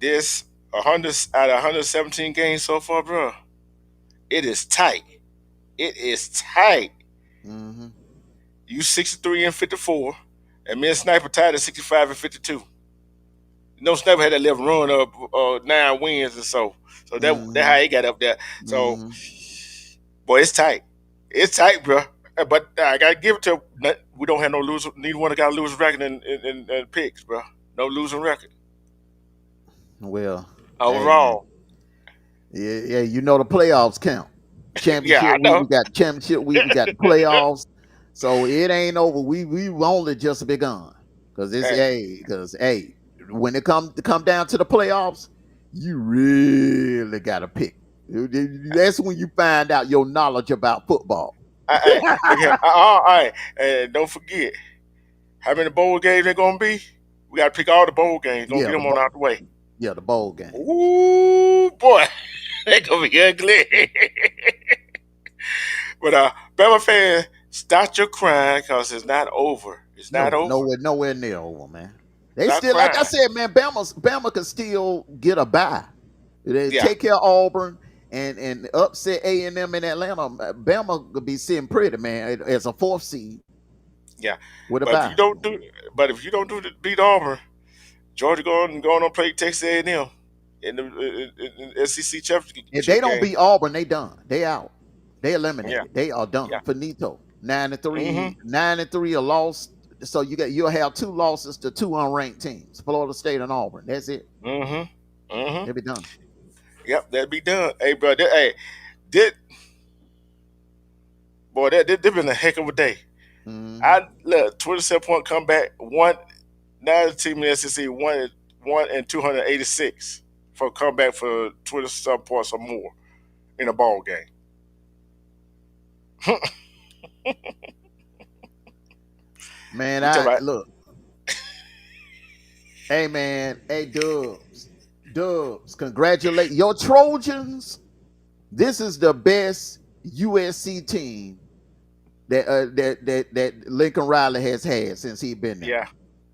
this 100 out of 117 games so far, bro, it is tight. It is tight. Hmm. You 63 and 54, and me and Sniper tied at 65 and 52. No Sniper had that little run of 9 wins or so. So that how Hmm. he got up there. So, Hmm. boy, it's tight. It's tight, bro. But I gotta give it to we don't have no loser. Neither one got a losing record in picks, bro. No losing record Well, hey man, overall. yeah, the playoffs count. Yeah, Championship I week, know. we got championship week, we got the playoffs. So it ain't over. We only just begun. Hey, Because when it come down to the playoffs, you really gotta pick. That's when you find out your knowledge about football. look here. All right, and don't forget how many bowl games they're gonna be. We gotta pick all the bowl games. Gonna Yeah, get them on out the way. the bowl games. Ooh, boy, they gonna be ugly. But Bama fans, stop your crying because it's not over. It's not No, over. nowhere near over, man. They Stop still, like I crying. said, man. Bama can still get a bye. They Yeah, take care of Auburn and upset A&M in Atlanta. Bama could be sitting pretty, man, as a fourth seed yeah. with a But if you bye. don't do, but if you don't do the beat Auburn, Georgia going on play Texas A&M in the SEC If they championship don't game. beat Auburn, they done. They out. They Yeah, eliminated. They are yeah. done. Finito. 9-3, Mm-hmm. 9-3, a loss. So you'll have two losses to two unranked teams, Florida State and Auburn. That's it. Mm-hmm. Mm-hmm. They'll be done. Yep, that'd be done. Hey, bro. Did boy, that been a heck of a day. Hmm. I look 27-point comeback. Now the team in the SEC one and 286 for a comeback for 20 some points or more in a ball game. Man, We talking I about look. Hey, man. Hey, Dubs. Congratulate your Trojans. This is the best USC team that Lincoln Riley has had since he been there. yeah.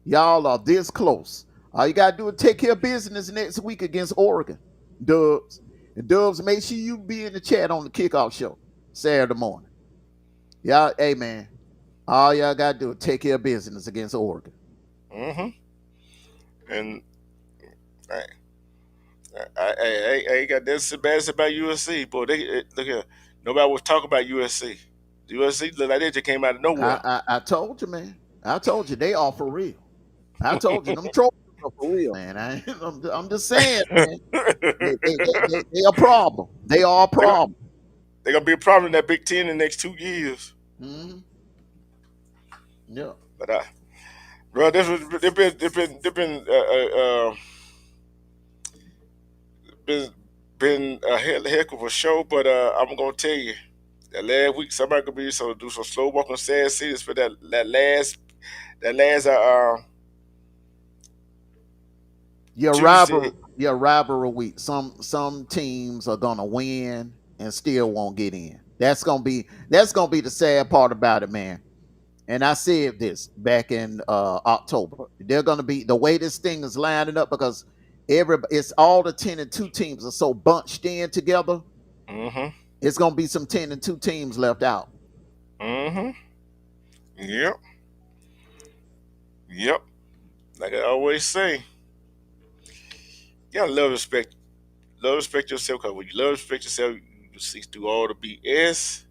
Y'all are this close. All you gotta do is take care of business next week against Oregon. Dubs. And Dubs, make sure you be in the chat on the kickoff show Saturday morning. Y'all, hey man, all y'all gotta do is take care of business against Oregon. Mm-hmm. And I, I ain't got this bad about USC, boy. Look here. Nobody was talking about USC. USC look like they just came out of nowhere. I told you, man. I told you they are for real. I told you them trolls are for real, man. I'm just saying, man. They a problem. They are a They're problem. gonna be a problem in that Big Ten in the next 2 years. Hmm. Yeah. But bro, this was they been been been a heck of a show. But I'm gonna tell you, that last week somebody could be so do some slow walking sad cities for that last Tuesday. Your rivalry week. Some teams are gonna win and still won't get in. That's gonna be the sad part about it, man. And I said this back in October. They're gonna be the way this thing is lining up because it's all the 10-2 teams are so bunched in together. Mm-hmm. It's gonna be some 10-2 teams left out. Mm-hmm. Yep. Yep. Like I always say, you gotta love respect yourself. Cause when you love respect yourself, you see through all the BS.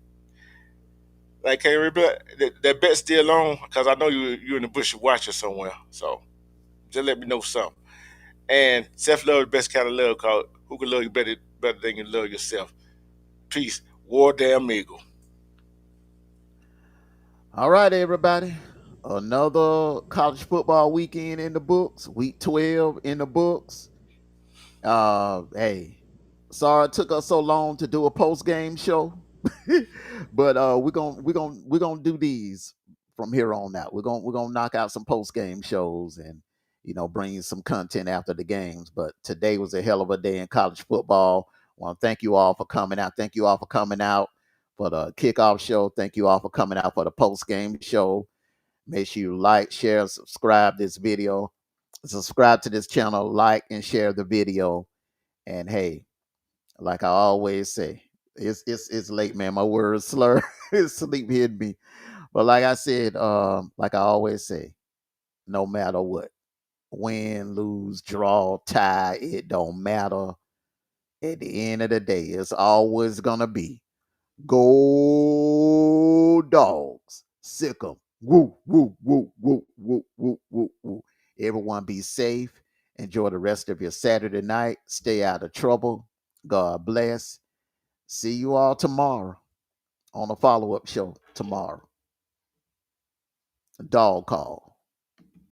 Like, hey, that bet still on? Cause I know you in the bush watching somewhere. So just let me know something. And self love is the best kind of love. Cause who can love you better than you love yourself? Peace. War damn eagle. All right, everybody. Another college football weekend in the books. Week 12 in the books. Hey, sorry it took us so long to do a post game show, but we're gonna do these from here on out. We're gonna knock out some post game shows and bring you some content after the games. But today was a hell of a day in college football. I want to thank you all for coming out. Thank you all for coming out for the kickoff show. Thank you all for coming out for the post game show. Make sure you like, share, subscribe this video. Subscribe to this channel, like and share the video. And hey, like I always say, it's late, man. My words slur. Sleep hit me. But like I said, like I always say, no matter what, win, lose, draw, tie, it don't matter. At the end of the day, it's always gonna be go dogs. Sick 'em. Woo, woo, woo, woo, woo, woo, woo, woo. Everyone be safe. Enjoy the rest of your Saturday night. Stay out of trouble. God bless. See you all tomorrow on a follow up show tomorrow. Dog call.